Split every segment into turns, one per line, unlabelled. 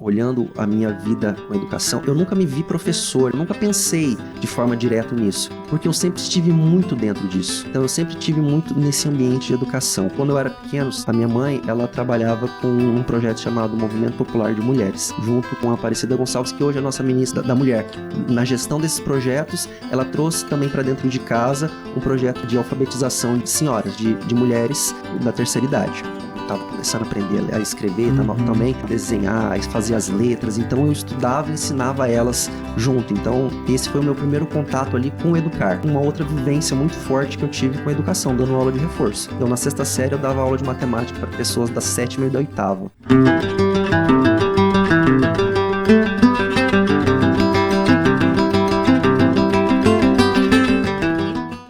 olhando a minha vida com a educação, eu nunca me vi professor, eu nunca pensei de forma direta nisso, porque eu sempre estive muito dentro disso. Então eu sempre estive muito nesse ambiente de educação. Quando eu era pequeno, a minha mãe, ela trabalhava com um projeto chamado Movimento Popular de Mulheres, junto com a Aparecida Gonçalves, que hoje é a nossa ministra da Mulher. Na gestão desses projetos, ela trouxe também para dentro de casa um projeto de alfabetização de senhoras, de mulheres da terceira idade. Estava começando a aprender a escrever, também desenhar, fazer as letras, então eu estudava e ensinava elas junto. Então esse foi o meu primeiro contato ali com o educar. Uma outra vivência muito forte que eu tive com a educação, dando aula de reforço. Então na sexta série eu dava aula de matemática para pessoas da 7ª e da 8ª.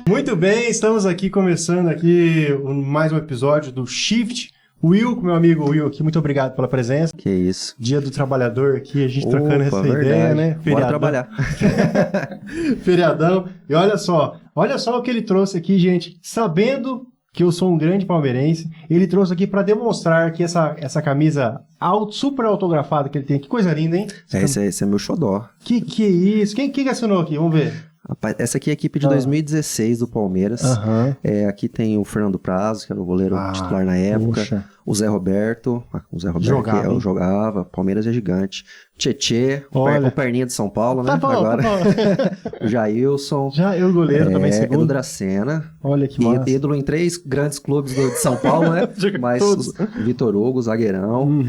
Muito bem, estamos aqui começando aqui mais um episódio do Shift. Will, meu amigo Will aqui, muito obrigado pela presença.
Que isso.
Dia do Trabalhador aqui, a gente trocando essa ideia, né?
Feriadão. Bora trabalhar.
Feriadão. E olha só o que ele trouxe aqui, gente. Sabendo que eu sou um grande palmeirense, ele trouxe aqui para demonstrar que essa camisa super autografada que ele tem, que coisa linda, hein?
Esse é meu xodó.
Que é isso? Quem assinou aqui? Vamos ver.
Essa aqui é a equipe de 2016 do Palmeiras. Aqui tem o Fernando Prazo, que era o goleiro titular na época. Puxa. O Zé Roberto.
Jogava,
que jogava. Palmeiras é gigante. Tietê, o Perninha de São Paulo, né?
Tá bom.
O Jailson.
O goleiro também, segundo.
Edu Dracena.
Olha que massa.
Ídolo em 3 grandes clubes de São Paulo, né? Mas Vitor Hugo, zagueirão.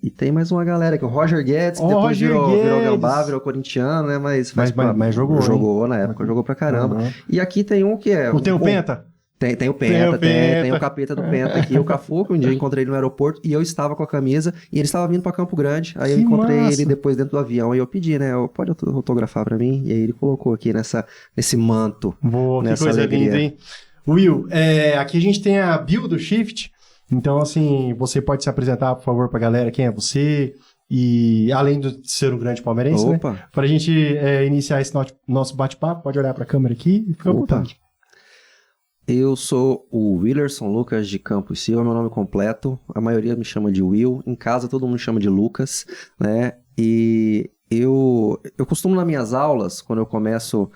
E tem mais uma galera aqui, o Roger Guedes, que depois virou Gambá, virou corintiano, né? Mas jogou na época, jogou pra caramba. E aqui tem um que é...
Tem o Penta?
Tem o Penta, tem o capeta do Penta aqui, o Cafu, que um dia eu encontrei ele no aeroporto e eu estava com a camisa e ele estava vindo pra Campo Grande. Aí eu encontrei ele depois dentro do avião e eu pedi, né? Pode autografar pra mim? E aí ele colocou aqui nesse manto.
Boa, que coisa linda, hein? Will, aqui a gente tem a bio do Shift. Então, assim, você pode se apresentar, por favor, pra galera, quem é você, e além de ser um grande palmeirense, né? Pra gente iniciar esse nosso bate-papo, pode olhar pra câmera aqui e fica à vontade.
Eu sou o Willerson Lucas de Campos Silva, meu nome completo, a maioria me chama de Will, em casa todo mundo me chama de Lucas, né? E eu costumo nas minhas aulas, quando eu começo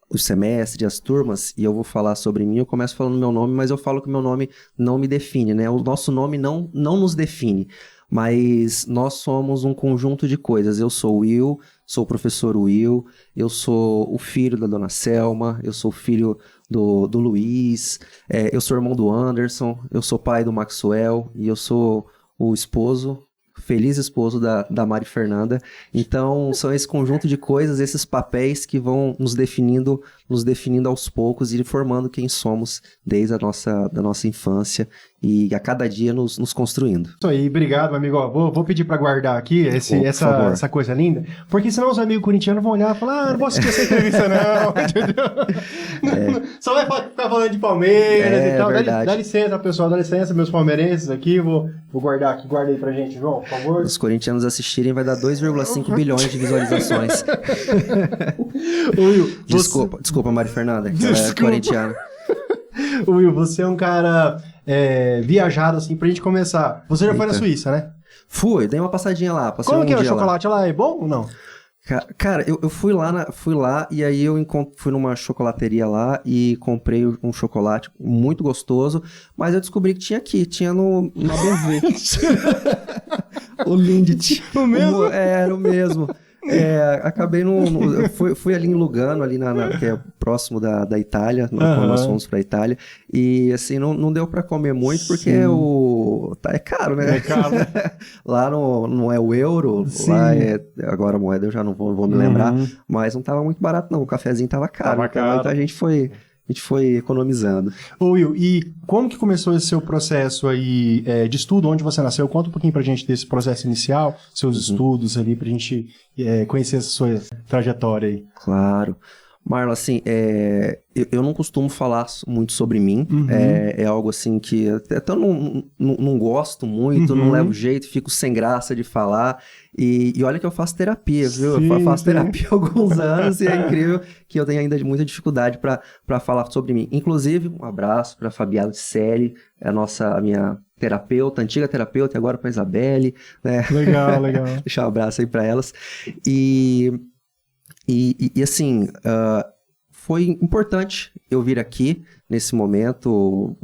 o semestre, as turmas, e eu vou falar sobre mim, eu começo falando meu nome, mas eu falo que meu nome não me define, né? O nosso nome não nos define, mas nós somos um conjunto de coisas. Eu sou o Will, sou o professor Will, eu sou o filho da dona Selma, eu sou o filho do Luiz, eu sou irmão do Anderson, eu sou pai do Maxwell, e eu sou o feliz esposo da Mari Fernanda. Então, são esse conjunto de coisas, esses papéis que vão nos definindo aos poucos e formando quem somos desde da nossa infância e a cada dia nos construindo.
Isso aí, obrigado, meu amigo. Vou pedir para guardar aqui essa coisa linda, porque senão os amigos corintianos vão olhar e falar, não vou assistir essa entrevista não, entendeu? Só vai ficar falando de Palmeiras e tal. Dá licença, pessoal, dá licença, meus palmeirenses aqui, vou guardar aqui, guarda aí pra gente, João, por favor.
Os corintianos assistirem vai dar 2,5 bilhões de visualizações.
Will,
Desculpa, Mari Fernanda, que ela é corintiana.
Will, você é um cara viajado, assim, pra gente começar. Você já foi na Suíça, né?
Fui, dei uma passadinha lá.
Como que é o chocolate lá? É bom ou não?
Cara, eu fui lá e aí eu fui numa chocolateria lá e comprei um chocolate muito gostoso, mas eu descobri que tinha na BV. O Lindt.
O mesmo?
Era o mesmo. Acabei fui ali em Lugano, ali que é próximo da Itália, quando nós fomos pra Itália, e assim, não deu pra comer muito, porque é caro, né?
É caro.
Lá não é o euro,
Sim.
Lá agora a moeda eu já não vou me lembrar, mas não tava muito barato não, o cafezinho tava caro, então a gente foi economizando.
Ô Will, e como que começou esse seu processo aí de estudo? Onde você nasceu? Conta um pouquinho pra gente desse processo inicial, seus estudos ali, pra gente conhecer essa sua trajetória aí.
Claro. Marlon, assim, eu não costumo falar muito sobre mim, é algo assim que até eu não gosto muito, não levo jeito, fico sem graça de falar, e olha que eu faço terapia, viu? Eu faço terapia há alguns anos e é incrível que eu tenho ainda muita dificuldade para falar sobre mim. Inclusive, um abraço para Fabiana Ticelli, a minha terapeuta, antiga terapeuta, e agora para Isabelle, né?
Legal.
Deixar um abraço aí para elas. E assim, foi importante eu vir aqui nesse momento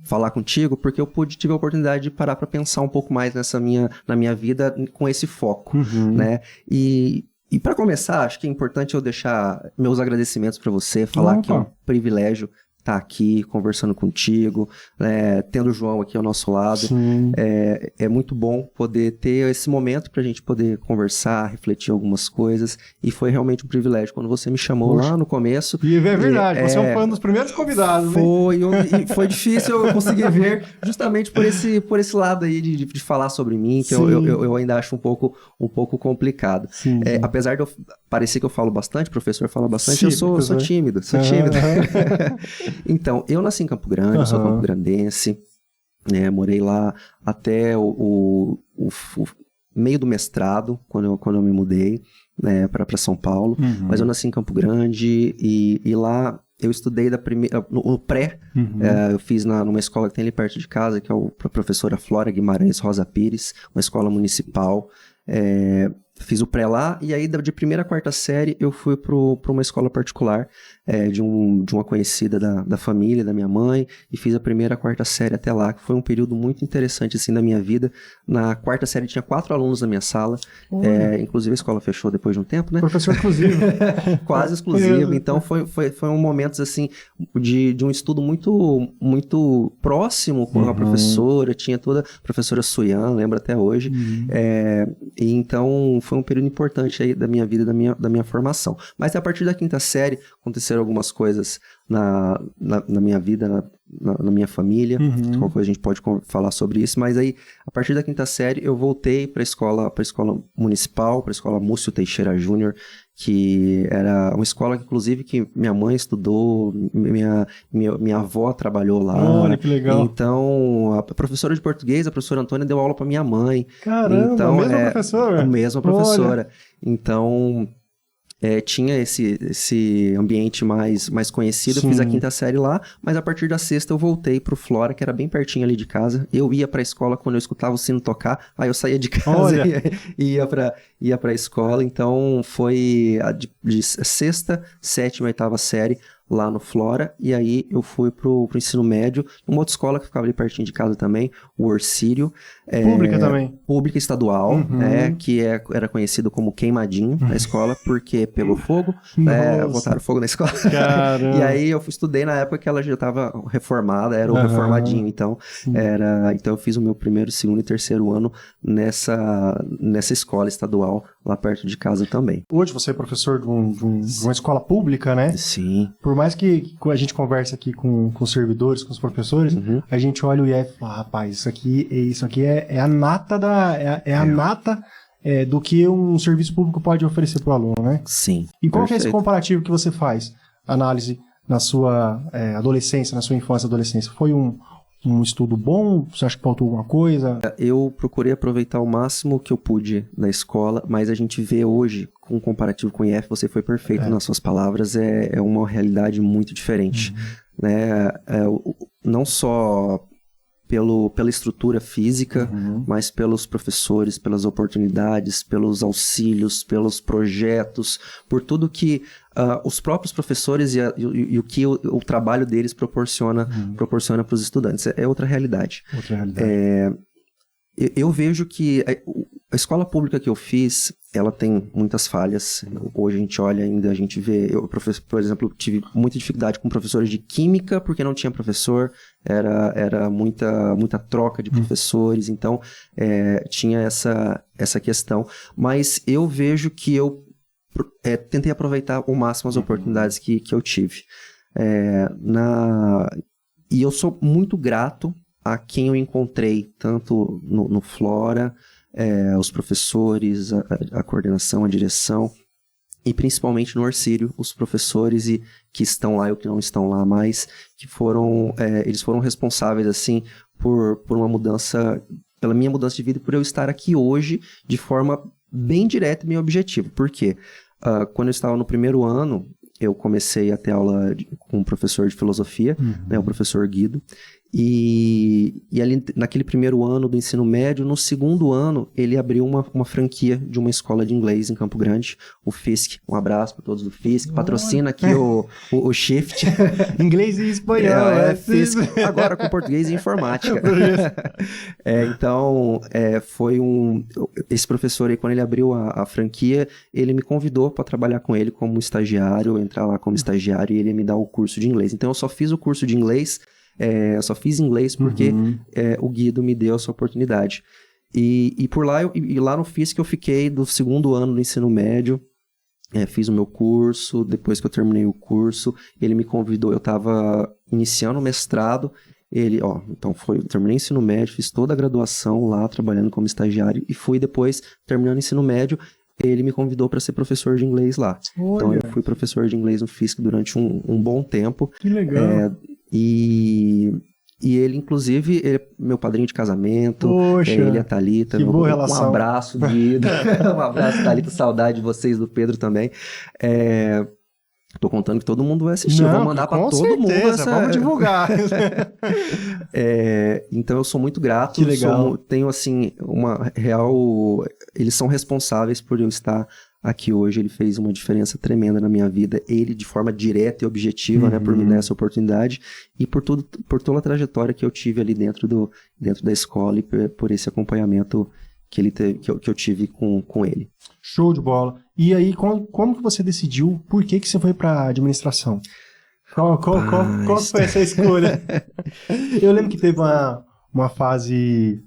falar contigo, porque eu tive a oportunidade de parar para pensar um pouco mais na minha vida com esse foco, né? E para começar, acho que é importante eu deixar meus agradecimentos para você, falar que é um privilégio estar aqui conversando contigo, tendo o João aqui ao nosso lado. É muito bom poder ter esse momento para a gente poder conversar, refletir algumas coisas, e foi realmente um privilégio quando você me chamou lá no começo.
E é verdade, você é um dos primeiros convidados, né?
Foi difícil eu conseguir ver justamente por esse lado aí de falar sobre mim, que eu ainda acho um pouco complicado. Apesar de eu parecer que eu falo bastante, o professor fala bastante, eu sou tímido. Então, eu nasci em Campo Grande, sou campograndense, morei lá até o meio do mestrado, quando eu me mudei para São Paulo, mas eu nasci em Campo Grande e lá eu estudei no pré, eu fiz numa escola que tem ali perto de casa, que é a professora Flora Guimarães Rosa Pires, uma escola municipal. Fiz o pré lá, e aí de primeira a quarta série eu fui para uma escola particular de uma conhecida da família, da minha mãe, e fiz a primeira a quarta série até lá, que foi um período muito interessante assim da minha vida. Na quarta série tinha 4 alunos na minha sala, inclusive a escola fechou depois de um tempo, né?
Professor exclusivo.
Quase exclusivo, então foi um momento assim de um estudo muito, muito próximo com a professora, tinha toda a professora Suyan, lembro até hoje, e então foi um período importante aí da minha vida, da minha formação. Mas a partir da quinta série aconteceram algumas coisas na minha vida, na minha família, qualquer coisa a gente pode falar sobre isso, mas aí a partir da quinta série eu voltei para a escola municipal, para a escola Múcio Teixeira Júnior, que era uma escola que, inclusive, que minha mãe estudou, minha avó trabalhou lá.
Olha, que legal.
Então, a professora de português, a professora Antônia, deu aula para minha mãe.
Caramba, então, a mesma professora?
A mesma professora. Olha. Então, tinha esse ambiente mais conhecido. Eu fiz a quinta série lá, mas a partir da sexta eu voltei pro Flora, que era bem pertinho ali de casa. Eu ia pra escola quando eu escutava o sino tocar, aí eu saía de casa e ia pra escola. Então foi de sexta, sétima, oitava série lá no Flora, e aí eu fui pro ensino médio, numa outra escola que ficava ali pertinho de casa também, o Orcílio.
Pública também?
Pública estadual, que era conhecido como Queimadinho na escola, porque pegou fogo, botaram fogo na escola. E aí eu estudei na época que ela já estava reformada, era o reformadinho, então eu fiz o meu primeiro, segundo e terceiro ano nessa escola estadual, lá perto de casa também.
Hoje você é professor de uma escola pública, né?
Sim.
Por mais que a gente converse aqui com os servidores, com os professores, a gente olha o IF e fala, rapaz, isso aqui é a nata nata do que um serviço público pode oferecer para o aluno, né?
Sim.
E qual que é esse comparativo que você faz? Análise na sua adolescência, na sua infância e adolescência. Foi um estudo bom? Você acha que faltou alguma coisa?
Eu procurei aproveitar o máximo que eu pude na escola, mas a gente vê hoje, com um comparativo com o IF, você foi perfeito nas suas palavras, é uma realidade muito diferente. Né? Não só pela estrutura física, mas pelos professores, pelas oportunidades, pelos auxílios, pelos projetos, por tudo que os próprios professores e o que o trabalho deles proporciona para os estudantes. É outra realidade. Eu vejo que a escola pública que eu fiz, ela tem muitas falhas. Hoje a gente olha ainda, a gente vê... Eu, por exemplo, tive muita dificuldade com professores de química, porque não tinha professor. Era muita troca de professores, então tinha essa questão. Mas eu vejo que eu tentei aproveitar ao máximo as oportunidades que eu tive. E eu sou muito grato a quem eu encontrei, tanto no Flora, os professores, a coordenação, a direção, e principalmente no Orcíleo, os professores que estão lá e que não estão lá mais, que eles foram responsáveis, assim, por uma mudança, pela minha mudança de vida e por eu estar aqui hoje de forma bem direta e bem objetiva. Por quê? Quando eu estava no primeiro ano, eu comecei a ter aula com um professor de filosofia, né, o professor Guido, e ali naquele primeiro ano do ensino médio, no segundo ano, ele abriu uma franquia de uma escola de inglês em Campo Grande, o FISC. Um abraço para todos do FISC, patrocina aqui o Shift.
Inglês e espanhol.
FISC, agora com português e informática. Então, esse professor aí, quando ele abriu a franquia, ele me convidou para trabalhar com ele como estagiário, entrar lá como estagiário e ele ia me dar o curso de inglês. Então, eu só fiz o curso de inglês, eu só fiz inglês porque o Guido me deu essa oportunidade. E por lá, lá no FISC eu fiquei do segundo ano do ensino médio, fiz o meu curso. Depois que eu terminei o curso, ele me convidou, eu estava iniciando o mestrado, então eu terminei o ensino médio, fiz toda a graduação lá, trabalhando como estagiário, e fui depois, terminando o ensino médio, ele me convidou para ser professor de inglês lá. Olha. Então eu fui professor de inglês no FISC durante um bom tempo.
Que legal.
E ele, inclusive, ele é meu padrinho de casamento.
Poxa,
ele e a Thalita.
Que boa relação.
Um abraço, Guido. Um abraço, Thalita. Saudade de vocês, do Pedro também. Tô contando que todo mundo vai assistir. Eu vou mandar para todo mundo.
Vamos divulgar.
Então eu sou muito grato.
Que legal.
Tenho, assim, uma real... Eles são responsáveis por eu estar aqui hoje. Ele fez uma diferença tremenda na minha vida. Ele, de forma direta e objetiva, né, por me dar essa oportunidade e por toda a trajetória que eu tive ali dentro da escola e por esse acompanhamento que ele teve, que eu tive com ele.
Show de bola. E aí, como que você decidiu? Por que você foi para administração? Qual foi essa escolha? Eu lembro que teve uma fase...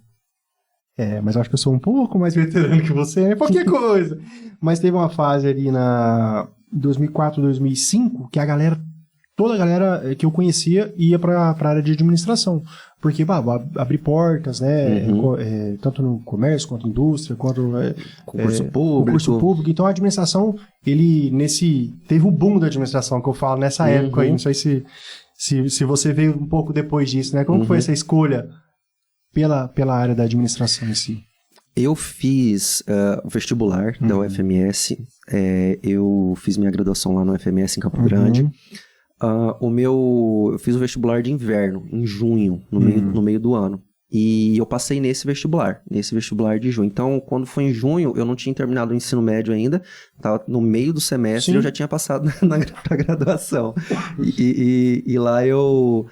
mas eu acho que eu sou um pouco mais veterano que você, né? Qualquer coisa. Mas teve uma fase ali na 2004, 2005, que toda a galera que eu conhecia ia para a área de administração. Porque, abrir portas, né? Tanto no comércio, quanto indústria, quanto...
concurso
público. Então, a administração, teve o boom da administração, que eu falo nessa época aí. Não sei se você veio um pouco depois disso, né? Como foi essa escolha pela área da administração em si?
Eu fiz o vestibular da UFMS, eu fiz minha graduação lá no UFMS em Campo Grande. Eu fiz o vestibular de inverno, em junho, no meio do ano. E eu passei nesse vestibular de junho. Então, quando foi em junho, eu não tinha terminado o ensino médio ainda, estava no meio do semestre. Sim. Eu já tinha passado na graduação. E lá eu...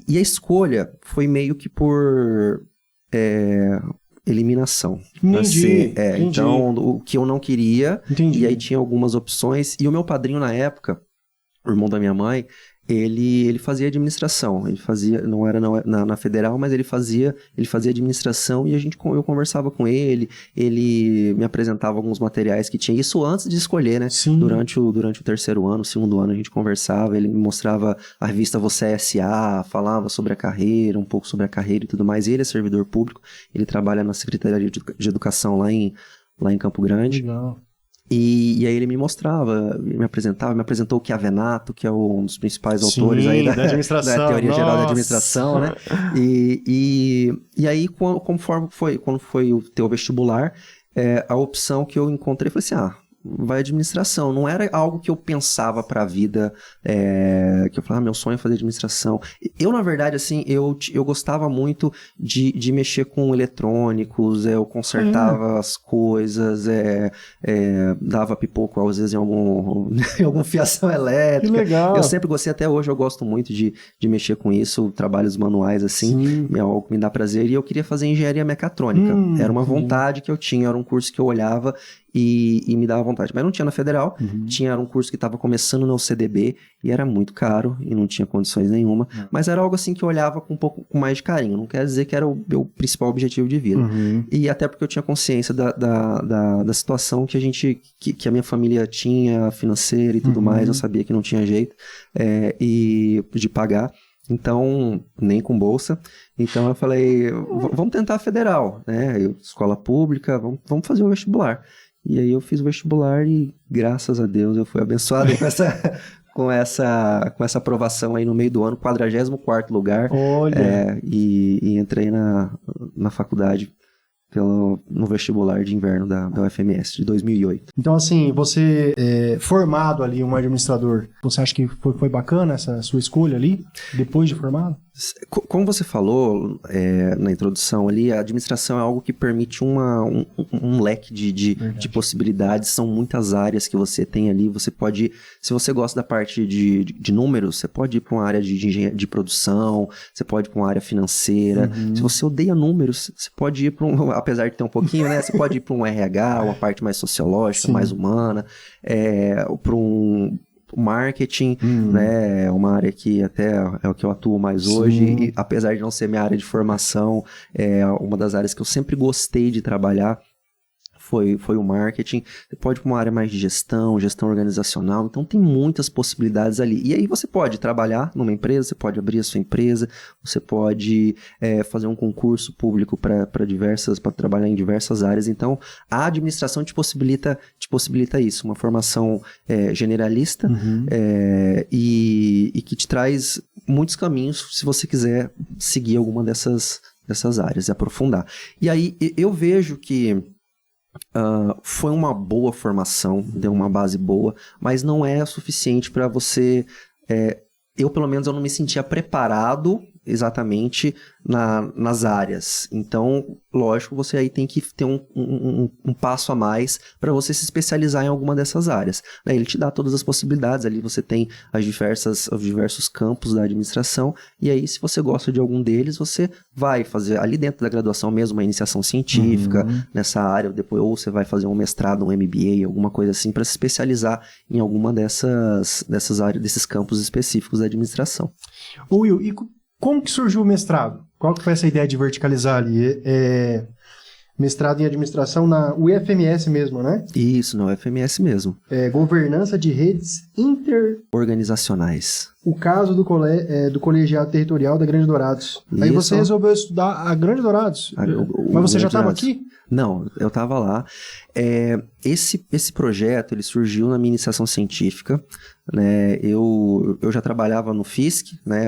E a escolha foi meio que por eliminação.
Entendi.
Então, o que eu não queria,
Entendi.
E aí tinha algumas opções. E o meu padrinho na época, o irmão da minha mãe, ele fazia administração. Ele fazia, não era na federal, mas ele fazia administração e eu conversava com ele me apresentava alguns materiais que tinha. Isso antes de escolher, né?
Sim.
Durante o terceiro ano, o segundo ano, a gente conversava, ele me mostrava a revista Você é S.A., falava sobre a carreira, um pouco sobre a carreira e tudo mais. Ele é servidor público, ele trabalha na Secretaria de Educação lá em Campo Grande.
Legal.
E aí ele me mostrava, me apresentou o Chiavenato, que é um dos principais autores aí da teoria geral da administração, né? E aí, quando foi o teu vestibular, a opção que eu encontrei, foi assim, vai administração. Não era algo que eu pensava pra vida, que eu falava, meu sonho é fazer administração. Eu, na verdade, assim, eu gostava muito de mexer com eletrônicos, eu consertava as coisas, dava pipoco, às vezes, em alguma fiação elétrica.
Que legal.
Eu sempre gostei, até hoje eu gosto muito de mexer com isso, trabalhos manuais, assim, é algo que me dá prazer, e eu queria fazer engenharia mecatrônica. Era uma vontade que eu tinha, era um curso que eu olhava e me dava vontade. Mas não tinha na federal, era um curso que estava começando no CDB e era muito caro e não tinha condições nenhuma, mas era algo assim que eu olhava com um pouco mais de carinho, não quer dizer que era o meu principal objetivo de vida. E até porque eu tinha consciência da situação que a minha família tinha, financeira e tudo mais, eu sabia que não tinha jeito e de pagar. Então, nem com bolsa. Então eu falei, vamos tentar a federal, né? Escola pública, vamos fazer o vestibular. E aí eu fiz o vestibular e, graças a Deus, eu fui abençoado com essa aprovação aí no meio do ano, 44º lugar.
Olha!
E entrei na faculdade no vestibular de inverno da UFMS, de 2008.
Então, assim, você formado ali, um administrador, você acha que foi bacana essa sua escolha ali, depois de formado?
Como você falou na introdução ali, a administração é algo que permite um leque de possibilidades, são muitas áreas que você tem ali, você pode, se você gosta da parte de números, você pode ir para uma área de produção, você pode ir para uma área financeira, se você odeia números, você pode ir para apesar de ter um pouquinho, né, você pode ir para um RH, uma parte mais sociológica, Sim. mais humana, para um marketing, né, uma área que até é o que eu atuo mais Sim. hoje, e apesar de não ser minha área de formação, é uma das áreas que eu sempre gostei de trabalhar, foi o marketing. Você pode ir para uma área mais de gestão organizacional, então tem muitas possibilidades ali. E aí você pode trabalhar numa empresa, você pode abrir a sua empresa, você pode fazer um concurso público para trabalhar em diversas áreas. Então, a administração te possibilita isso, uma formação generalista e que te traz muitos caminhos se você quiser seguir alguma dessas áreas e aprofundar. E aí, eu vejo que foi uma boa formação, deu uma base boa, mas não é suficiente para você... eu, pelo menos, eu não me sentia preparado exatamente nas áreas. Então, lógico, você aí tem que ter um passo a mais para você se especializar em alguma dessas áreas. Ele te dá todas as possibilidades, ali você tem os diversos campos da administração, e aí se você gosta de algum deles, você vai fazer ali dentro da graduação mesmo uma iniciação científica nessa área, depois, ou você vai fazer um mestrado, um MBA, alguma coisa assim, para se especializar em alguma dessas áreas, desses campos específicos da administração.
Will, e como que surgiu o mestrado? Qual que foi essa ideia de verticalizar ali? Mestrado em administração na UFMS mesmo, né?
Isso, na UFMS mesmo.
Governança de redes
organizacionais.
O caso do colegiado territorial da Grande Dourados. Isso. Aí você resolveu estudar a Grande Dourados. Mas você já estava aqui?
Não, eu estava lá. Esse projeto ele surgiu na minha iniciação científica, né? Eu já trabalhava no FISC, né?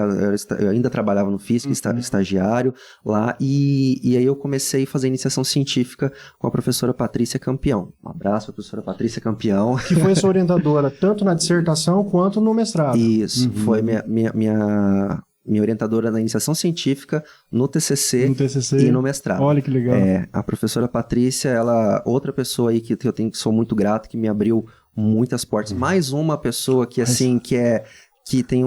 Eu ainda trabalhava no FISC, estagiário lá, e aí eu comecei a fazer iniciação científica com a professora Patrícia Campeão. Um abraço, professora Patrícia Campeão.
Que foi sua orientadora, tanto na dissertação quanto no mestrado.
Isso, foi minha orientadora na iniciação científica, no TCC e no mestrado.
Olha que legal.
A professora Patrícia, outra pessoa aí que sou muito grato, que me abriu muitas portas. Mais uma pessoa que, assim, que tem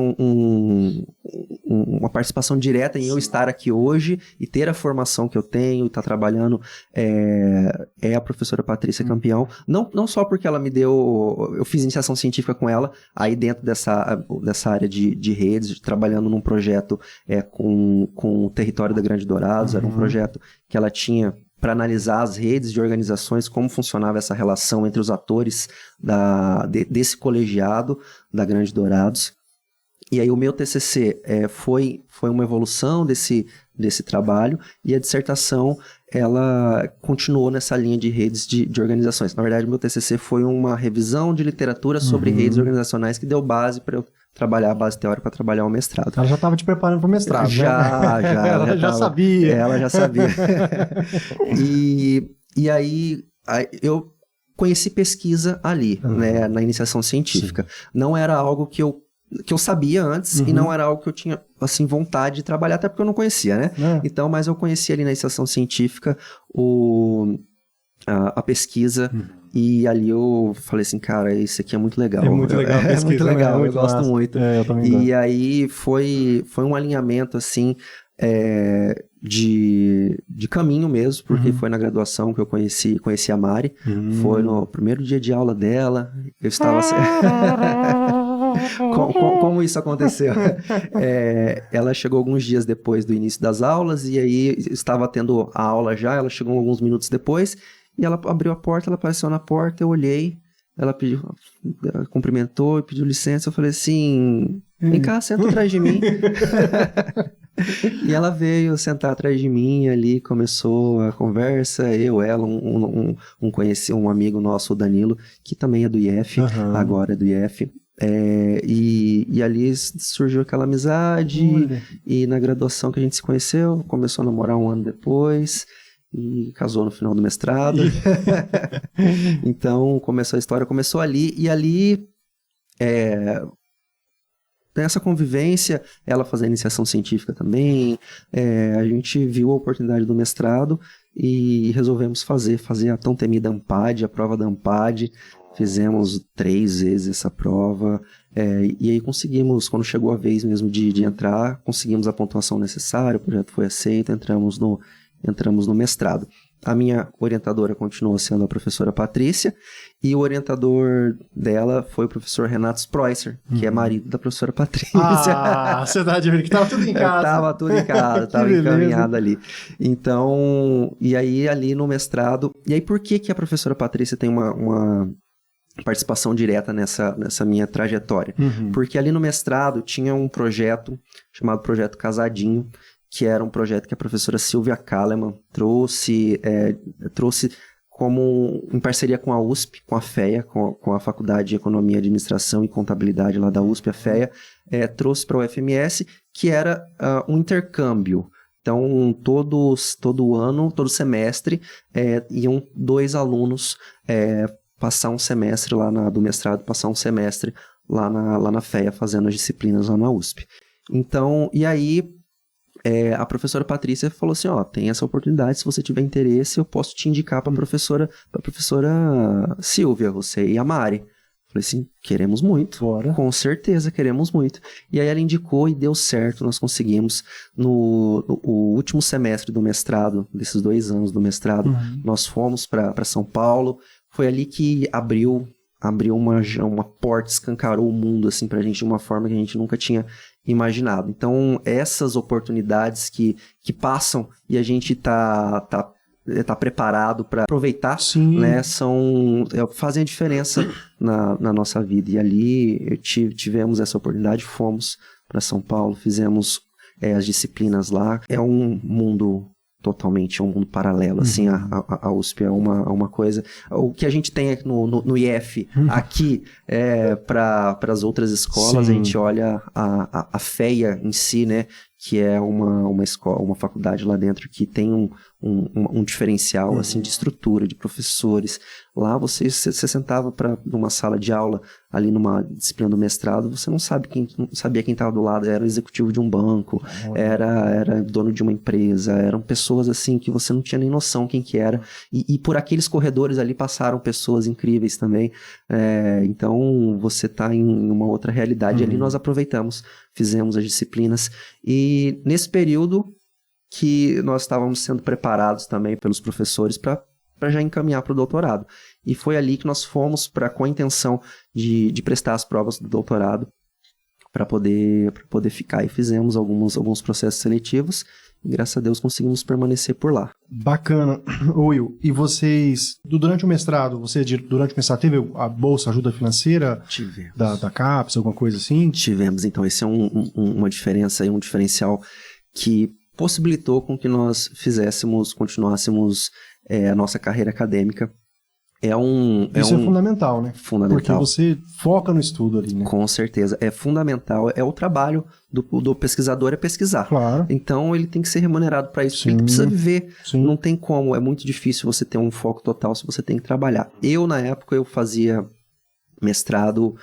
uma participação direta em eu estar aqui hoje e ter a formação que eu tenho e estar trabalhando é a professora Patrícia Campeão. Não só porque ela me deu... Eu fiz iniciação científica com ela, aí dentro dessa área de redes, trabalhando num projeto com o território da Grande Dourados, era um projeto que ela tinha para analisar as redes de organizações, como funcionava essa relação entre os atores desse colegiado da Grande Dourados. E aí o meu TCC foi uma evolução desse trabalho, e a dissertação ela continuou nessa linha de redes de organizações. Na verdade, o meu TCC foi uma revisão de literatura sobre redes organizacionais que deu base para eu trabalhar a base teórica para trabalhar o mestrado.
Ela já estava te preparando para o mestrado,
já.
Ela já sabia.
Ela já sabia. E aí eu conheci pesquisa ali, né, na iniciação científica. Sim. Não era algo que eu sabia antes e não era algo que eu tinha, assim, vontade de trabalhar, até porque eu não conhecia, né? Então, mas eu conheci ali na iniciação científica a pesquisa e ali eu falei assim, cara, isso aqui é muito legal.
É muito legal a pesquisa,
muito legal,
né?
eu gosto muito.
Eu também gosto.
E aí foi um alinhamento, assim, de caminho mesmo, porque foi na graduação que eu conheci a Mari. Foi no primeiro dia de aula dela, eu estava... Como isso aconteceu? Ela chegou alguns dias depois do início das aulas, e aí estava tendo a aula já, ela chegou alguns minutos depois, e ela abriu a porta, ela apareceu na porta, eu olhei, ela cumprimentou e pediu licença, eu falei assim, vem cá, senta atrás de mim. E ela veio sentar atrás de mim ali, começou a conversa, ela, um amigo nosso, o Danilo, que também é do IF, agora é do IF. E ali surgiu aquela amizade, e na graduação que a gente se conheceu, começou a namorar um ano depois, e casou no final do mestrado. Então, a história começou ali, e ali... Nessa convivência, ela fazendo iniciação científica também, a gente viu a oportunidade do mestrado e resolvemos fazer a tão temida ANPAD, a prova da ANPAD. Fizemos 3 vezes essa prova, e aí conseguimos, quando chegou a vez mesmo de entrar, conseguimos a pontuação necessária, o projeto foi aceito, entramos no mestrado. A minha orientadora continuou sendo a professora Patrícia, e o orientador dela foi o professor Renato Spreusser, que é marido da professora Patrícia.
Ah, você tá de ver que tava tudo em casa.
Tava tudo em casa, tava encaminhado ali. Então, e aí ali no mestrado... E aí por que a professora Patrícia tem uma participação direta nessa minha trajetória? Porque ali no mestrado tinha um projeto chamado Projeto Casadinho, que era um projeto que a professora Silvia Kalemann trouxe como em parceria com a USP, com a FEA, com a Faculdade de Economia, Administração e Contabilidade lá da USP, a FEA, trouxe para o UFMS, que era um intercâmbio. Então, todo ano, todo semestre, iam 2 alunos passar um semestre lá do mestrado, passar um semestre lá na FEA, fazendo as disciplinas lá na USP. Então, e aí... a professora Patrícia falou assim, tem essa oportunidade, se você tiver interesse, eu posso te indicar para a professora Silvia, você e a Mari. Falei assim, queremos muito. Bora. Com certeza, queremos muito. E aí ela indicou e deu certo, nós conseguimos. No último semestre do mestrado, desses 2 anos do mestrado, nós fomos para São Paulo. Foi ali que abriu uma porta, escancarou o mundo assim, pra gente de uma forma que a gente nunca tinha imaginado. Então, essas oportunidades que passam e a gente tá preparado para aproveitar, né, fazem a diferença na nossa vida. E ali tivemos essa oportunidade, fomos para São Paulo, fizemos as disciplinas lá. É um mundo totalmente, é um mundo paralelo, assim, a USP é uma coisa... O que a gente tem no IF aqui, para as outras escolas, a gente olha a FEA em si, né, que é uma escola, uma faculdade lá dentro que tem um diferencial, assim, de estrutura, de professores. Lá você sentava numa sala de aula, ali numa disciplina do mestrado, você não sabia quem estava do lado, era o executivo de um banco, era dono de uma empresa, eram pessoas assim que você não tinha nem noção quem que era, e por aqueles corredores ali passaram pessoas incríveis também, então você está em uma outra realidade. Ali nós aproveitamos, fizemos as disciplinas, e nesse período que nós estávamos sendo preparados também pelos professores para já encaminhar para o doutorado. E foi ali que nós fomos com a intenção de prestar as provas do doutorado para poder ficar. E fizemos alguns processos seletivos e, graças a Deus, conseguimos permanecer por lá.
Bacana. Will, e vocês, durante o mestrado, durante o mestrado teve a bolsa ajuda financeira?
Tivemos.
Da CAPES, alguma coisa assim?
Tivemos. Então, esse é uma diferença e um diferencial que possibilitou com que nós continuássemos a nossa carreira acadêmica. Isso é fundamental, né?
Fundamental. Porque você foca no estudo ali, né?
Com certeza. É fundamental. É o trabalho do pesquisador é pesquisar.
Claro.
Então, ele tem que ser remunerado para isso. Ele precisa viver. Sim. Não tem como. É muito difícil você ter um foco total se você tem que trabalhar. Na época, eu fazia mestrado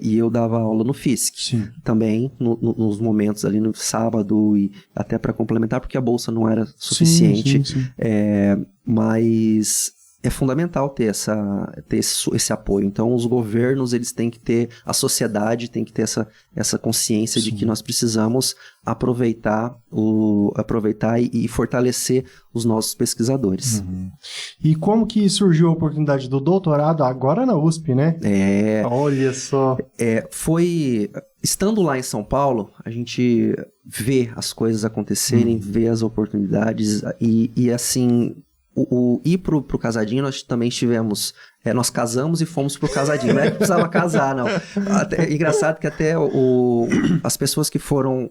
e eu dava aula no FISC.
Sim.
Também nos momentos ali no sábado e até para complementar, porque a bolsa não era suficiente.
Sim.
Mas é fundamental ter esse apoio. Então, os governos, eles têm que ter, a sociedade tem que ter essa consciência de que nós precisamos aproveitar e fortalecer os nossos pesquisadores.
E como que surgiu a oportunidade do doutorado agora na USP, né? Olha só.
Foi... Estando lá em São Paulo, a gente vê as coisas acontecerem, vê as oportunidades e assim... ir pro Casadinho, nós também tivemos... nós casamos e fomos pro Casadinho. Não é que precisava casar, não. Engraçado que até as pessoas que foram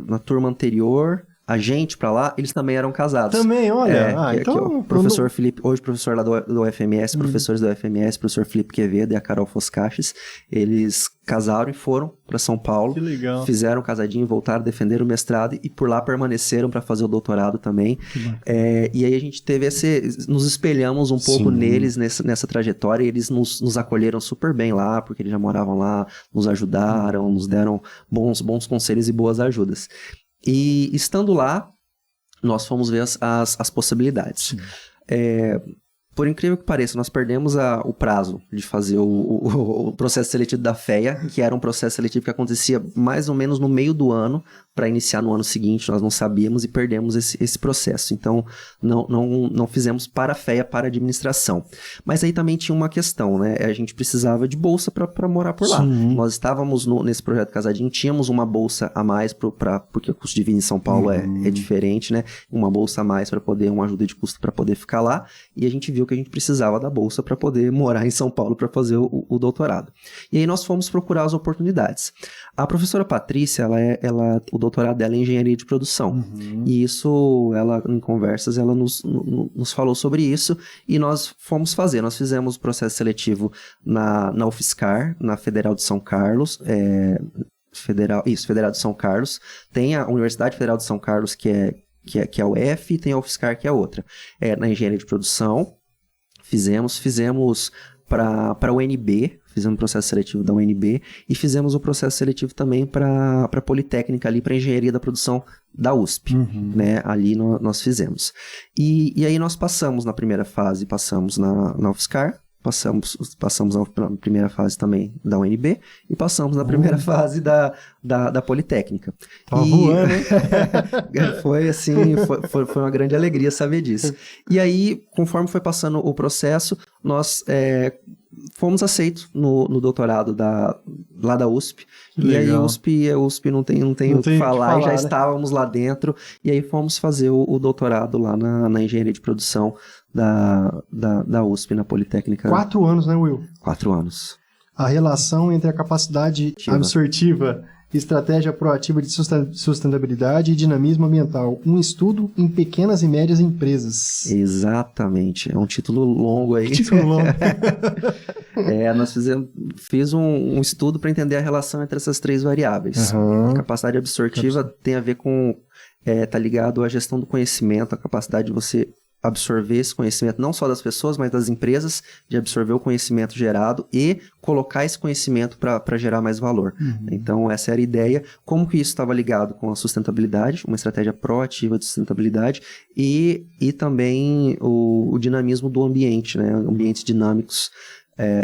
na turma anterior, a gente pra lá, eles também eram casados.
Também, olha.
Então... Aqui, o professor Felipe, hoje professor lá do UFMS, professores do UFMS, professor Felipe Quevedo e a Carol Foscaches, eles casaram e foram para São Paulo.
Que legal.
Fizeram um casadinho, voltaram, defenderam o mestrado e por lá permaneceram para fazer o doutorado também. E aí a gente teve nos espelhamos um pouco neles nessa trajetória e eles nos acolheram super bem lá, porque eles já moravam lá, nos ajudaram, nos deram bons conselhos e boas ajudas. E estando lá, nós fomos ver as possibilidades. Por incrível que pareça, nós perdemos o prazo de fazer o processo seletivo da FEA, que era um processo seletivo que acontecia mais ou menos no meio do ano, para iniciar no ano seguinte, nós não sabíamos e perdemos esse processo. Então, não fizemos para a FEA, para a administração. Mas aí também tinha uma questão, né? A gente precisava de bolsa para morar por lá. Nós estávamos nesse projeto Casadinho, tínhamos uma bolsa a mais, porque o custo de vida em São Paulo é diferente, né? Uma bolsa a mais uma ajuda de custo para poder ficar lá, e a gente viu que a gente precisava da bolsa para poder morar em São Paulo para fazer o doutorado. E aí nós fomos procurar as oportunidades. A professora Patrícia, o doutorado dela é em engenharia de produção. E isso, em conversas, ela nos falou sobre isso e nós fomos fazer. Nós fizemos o processo seletivo na UFSCar, na Federal de São Carlos, Federal de São Carlos. Tem a Universidade Federal de São Carlos, que é a UF, e tem a UFSCar, que é a outra. Na engenharia de produção, fizemos para a UNB, fizemos o processo seletivo da UNB e fizemos o processo seletivo também para a Politécnica ali, para a Engenharia da Produção da USP, né? Ali nós fizemos. E aí nós passamos na primeira fase, passamos na UFSCar, passamos na primeira fase também da UNB e passamos na primeira fase da Politécnica.
Tava voando, hein?
Foi assim, foi uma grande alegria saber disso. E aí, conforme foi passando o processo, nós fomos aceitos no doutorado lá da USP. E aí a USP não tem o que falar, e já estávamos lá dentro, e aí fomos fazer o doutorado lá na engenharia de produção da USP, na Politécnica.
4 anos, né, Will?
4 anos.
A relação entre a capacidade absortiva, estratégia proativa de sustentabilidade e dinamismo ambiental. Um estudo em pequenas e médias empresas.
Exatamente. É um título longo aí.
Título longo.
Nós fiz um estudo para entender a relação entre essas 3 variáveis. A capacidade absortiva tem a ver com... tá ligado à gestão do conhecimento, a capacidade de você absorver esse conhecimento, não só das pessoas, mas das empresas, de absorver o conhecimento gerado e colocar esse conhecimento para gerar mais valor. Então, essa era a ideia. Como que isso estava ligado com a sustentabilidade, uma estratégia proativa de sustentabilidade e também o dinamismo do ambiente, né? Ambientes dinâmicos,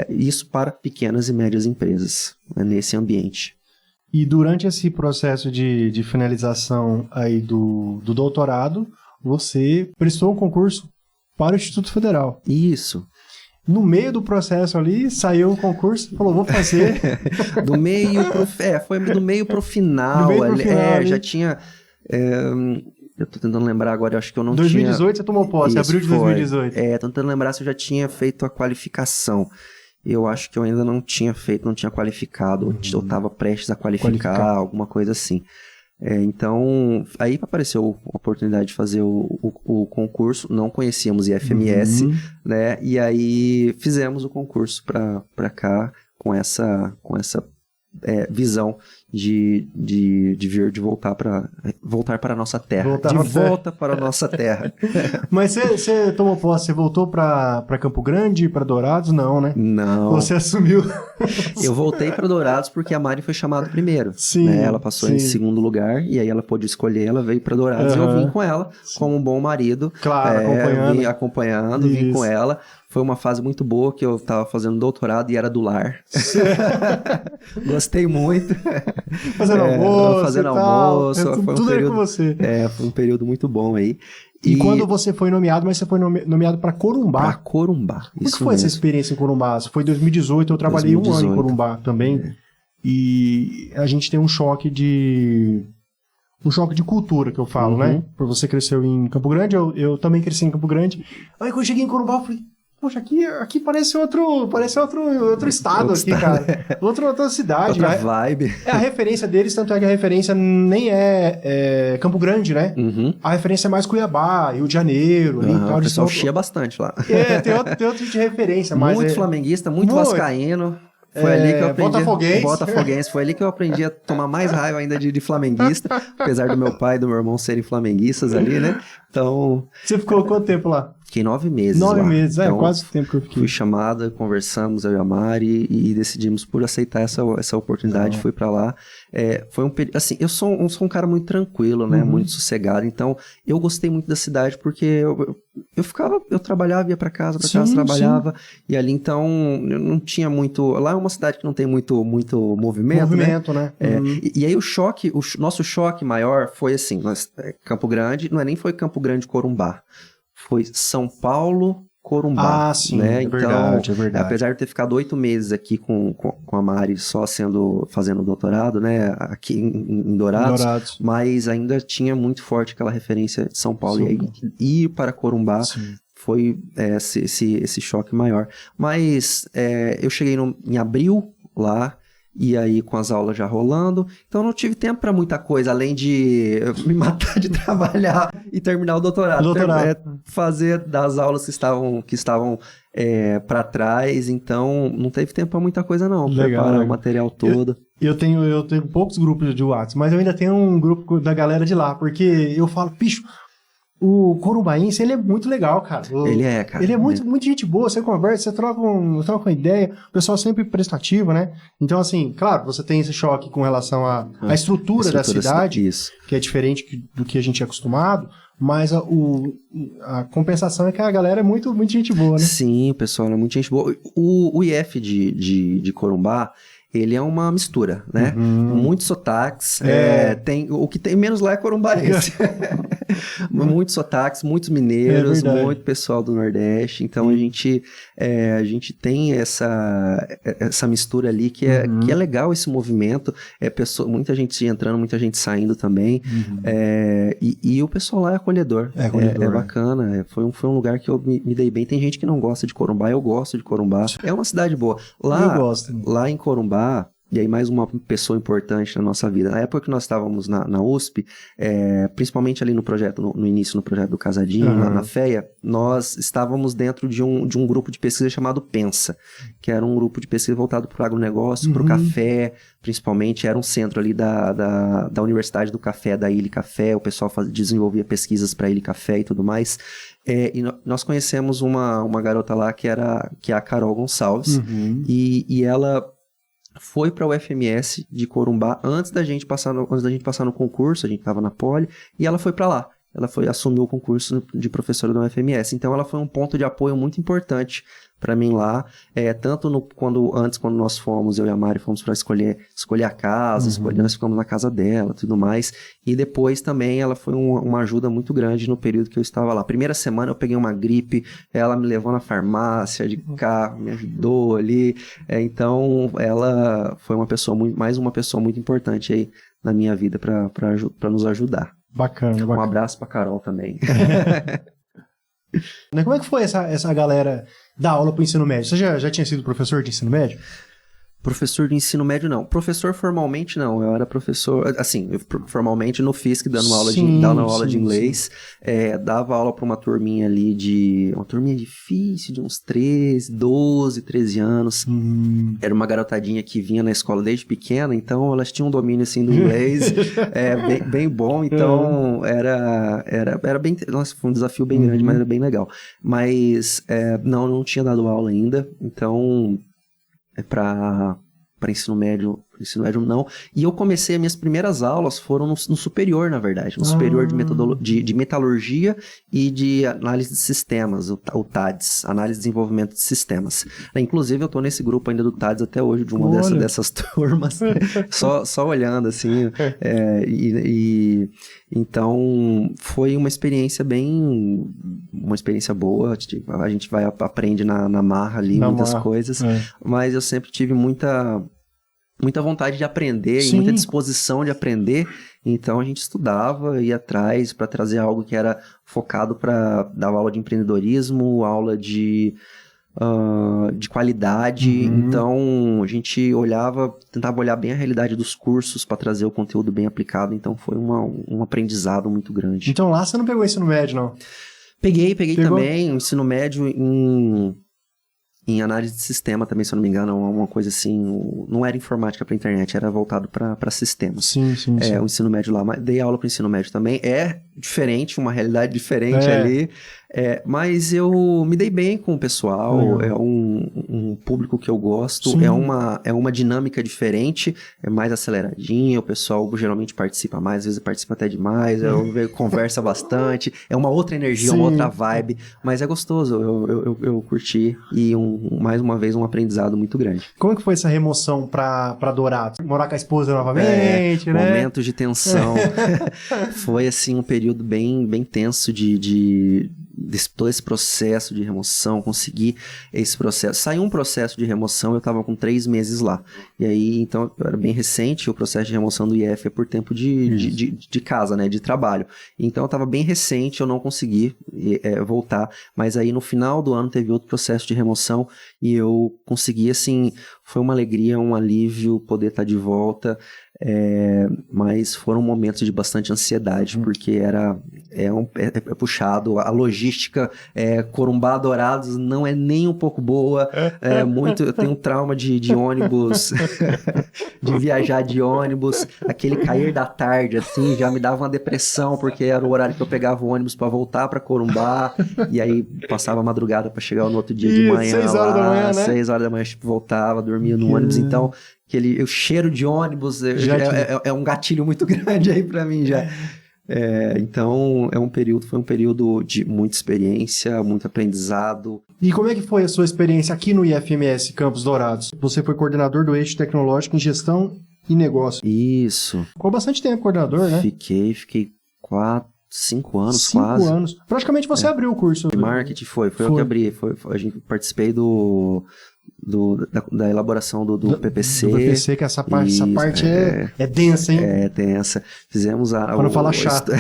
isso para pequenas e médias empresas, né? Nesse ambiente.
E durante esse processo de finalização aí do doutorado, você prestou um concurso para o Instituto Federal.
Isso.
No meio do processo ali, saiu o concurso e falou, vou fazer.
Foi do meio pro final. Já tinha... eu tô tentando lembrar agora, eu acho que eu não
2018
tinha...
você tomou posse, abril de 2018.
Tô tentando lembrar se eu já tinha feito a qualificação. Eu acho que eu ainda não tinha qualificado, eu estava prestes a qualificar, alguma coisa assim. Então, aí apareceu a oportunidade de fazer o concurso, não conhecíamos IFMS, né? E aí fizemos o concurso para cá com essa visão de voltar para a nossa terra. Volta para a nossa terra.
Mas você tomou posse, você voltou para Campo Grande, para Dourados? Não, né?
Não.
Você assumiu?
Eu voltei para Dourados porque a Mari foi chamada primeiro.
Sim.
Né? Ela passou em segundo lugar e aí ela pôde escolher, ela veio para Dourados e eu vim com ela como um bom marido.
Claro,
acompanhando, vim com ela. Foi uma fase muito boa que eu estava fazendo doutorado e era do lar. Gostei muito.
Fazendo almoço.
Tudo
era com você.
Foi um período muito bom aí.
E quando você foi nomeado, mas você foi nomeado para Corumbá.
Para Corumbá.
Como que foi essa experiência em Corumbá? Foi em 2018, eu trabalhei 1 ano em Corumbá também. E a gente tem um choque de cultura, que eu falo, né? Por você cresceu em Campo Grande, eu também cresci em Campo Grande. Aí quando eu cheguei em Corumbá, eu falei, poxa, aqui parece outro estado aqui, cara. Outra cidade.
Outra vibe.
A referência deles, tanto é que a referência nem é Campo Grande, né?
Uhum.
A referência é mais Cuiabá, Rio de Janeiro. Ali,
O pessoal chia bastante lá.
Tem outro tipo de referência. Mas
muito flamenguista, muito vascaíno. Foi ali que eu aprendi. Botafoguense. Foi ali que eu aprendi a tomar mais raiva ainda de flamenguista. Apesar do meu pai e do meu irmão serem flamenguistas ali, né? Então...
Você ficou quanto tempo lá?
Fiquei 9 meses
9
lá.
meses,
então,
quase o tempo que eu fiquei.
Fui chamada, conversamos, eu e a Mari, e decidimos por aceitar essa oportunidade, fui pra lá. Foi um período, assim, eu sou um cara muito tranquilo, né, muito sossegado, então eu gostei muito da cidade porque eu trabalhava, ia pra casa, trabalhava, e ali então eu não tinha muito, lá é uma cidade que não tem muito movimento, né? E aí o nosso choque maior foi assim, Campo Grande, nem foi Campo Grande Corumbá, foi São Paulo, Corumbá.
Sim,
né?
É verdade.
Apesar de ter ficado 8 meses aqui com a Mari só fazendo doutorado, né? Aqui em Dourados, mas ainda tinha muito forte aquela referência de São Paulo. E aí ir para Corumbá foi esse choque maior. Mas eu cheguei em abril lá, e aí com as aulas já rolando, então não tive tempo para muita coisa, além de me matar de trabalhar e terminar o doutorado. Fazer das aulas que estavam para trás, então não teve tempo para muita coisa não, preparar o material todo.
Eu tenho poucos grupos de WhatsApp, mas eu ainda tenho um grupo da galera de lá, porque eu falo, bicho, o corumbaense, ele é muito legal, cara.
Cara.
Ele é muito gente boa, você conversa, você troca uma ideia, o pessoal sempre prestativo, né? Então, assim, claro, você tem esse choque com relação à estrutura da cidade, que é diferente do que a gente é acostumado, mas a compensação é que a galera é muito gente boa, né?
Sim, o pessoal é muito gente boa. O IF de Corumbá, ele é uma mistura, né? Muitos sotaques. O que tem menos lá é corumbaense. Muitos sotaques, muitos mineiros, muito pessoal do Nordeste. Então a gente tem essa mistura ali que é legal esse movimento. Muita gente entrando, muita gente saindo também. E o pessoal lá é acolhedor. É bacana. Foi um lugar que eu me dei bem. Tem gente que não gosta de Corumbá, eu gosto de Corumbá. É uma cidade boa. Eu gosto. Lá em Corumbá, e aí mais uma pessoa importante na nossa vida. Na época que nós estávamos na USP, principalmente ali no início no projeto do Casadinho, na FEA, nós estávamos dentro de um grupo de pesquisa chamado Pensa, que era um grupo de pesquisa voltado para o agronegócio, para o café, principalmente, era um centro ali da Universidade do Café, da Ilha Café, o pessoal desenvolvia pesquisas para Ilha Café e tudo mais. E nós conhecemos uma garota lá que é a Carol Gonçalves, e ela foi para o UFMS de Corumbá antes da gente passar no concurso, a gente estava na Poli, e ela foi para lá. Ela assumiu o concurso de professora da UFMS. Então ela foi um ponto de apoio muito importante para mim lá, tanto quando nós fomos, eu e a Mari fomos para escolher a casa, nós ficamos na casa dela, tudo mais, e depois também ela foi uma ajuda muito grande no período que eu estava lá. Primeira semana eu peguei uma gripe, ela me levou na farmácia de carro, me ajudou ali, então ela foi mais uma pessoa muito importante aí na minha vida para nos ajudar.
Bacana.
Um abraço pra Carol também.
Como é que foi essa galera dar aula pro ensino médio? Você já tinha sido professor de ensino médio?
Professor de ensino médio, não. Professor formalmente, não. Eu era professor, assim, formalmente no FISC, dando aula de inglês. Dava aula para uma turminha ali uma turminha difícil, de uns 13 anos. Era uma garotadinha que vinha na escola desde pequena, então elas tinham um domínio, assim, do inglês bem bom. Então, era bem... Nossa, foi um desafio bem grande, mas era bem legal. Mas, não tinha dado aula ainda, então... para ensino médio não. E eu comecei, as minhas primeiras aulas foram no superior, na verdade. No superior de metalurgia e de análise de sistemas, o TADS, análise de desenvolvimento de sistemas. Inclusive, eu tô nesse grupo ainda do TADS até hoje, de uma dessas turmas, só olhando, assim. Então, foi uma experiência boa. A gente aprende na marra ali, muitas coisas. Mas eu sempre tive muita vontade de aprender e muita disposição de aprender, então a gente estudava, ia atrás para trazer algo que era focado para dar aula de empreendedorismo, aula de de qualidade. Então, a gente tentava olhar bem a realidade dos cursos para trazer o conteúdo bem aplicado. Então, foi um aprendizado muito grande.
Então, lá você não pegou ensino médio, não?
Peguei também o ensino médio em análise de sistema também, se eu não me engano, uma coisa assim, não era informática para internet, era voltado para sistemas.
Sim.
O ensino médio lá, dei aula para o ensino médio também, é diferente, uma realidade diferente ali, mas eu me dei bem com o pessoal, é um público que eu gosto, é uma dinâmica diferente, é mais aceleradinha, o pessoal geralmente participa mais, às vezes participa até demais, conversa bastante, é uma outra energia, uma outra vibe, mas é gostoso, eu curti e mais uma vez um aprendizado muito grande.
Como é que foi essa remoção pra Dourados? Morar com a esposa novamente, né?
Momentos de tensão. Foi assim um período bem tenso de todo esse processo de remoção, conseguir esse processo. Saiu um processo de remoção, eu estava com 3 meses lá. E aí, então, era bem recente, o processo de remoção do IF é por tempo de casa, né, de trabalho. Então, eu estava bem recente, eu não consegui voltar, mas aí no final do ano teve outro processo de remoção e eu consegui, assim, foi uma alegria, um alívio poder estar de volta. Mas foram momentos de bastante ansiedade, porque é puxado, a logística Corumbá Dourados não é nem um pouco boa, eu tenho um trauma de ônibus, de viajar de ônibus, aquele cair da tarde, assim, já me dava uma depressão, porque era o horário que eu pegava o ônibus para voltar para Corumbá, e aí passava a madrugada para chegar no outro dia de manhã
6 horas da manhã, né?
6 horas da manhã voltava, dormia no ônibus, então o cheiro de ônibus é um gatilho muito grande aí pra mim já. Então, foi um período de muita experiência, muito aprendizado.
E como é que foi a sua experiência aqui no IFMS Campos Dourados? Você foi coordenador do eixo tecnológico em gestão e negócio.
Isso.
Ficou bastante tempo coordenador, né?
Fiquei 5 anos
5
quase.
5 anos. Praticamente você abriu o curso.
Marketing foi eu que abri. A gente participei da elaboração do PPC.
Do PPC, que essa parte é densa, hein?
É densa. Fizemos
Pra não falar chato.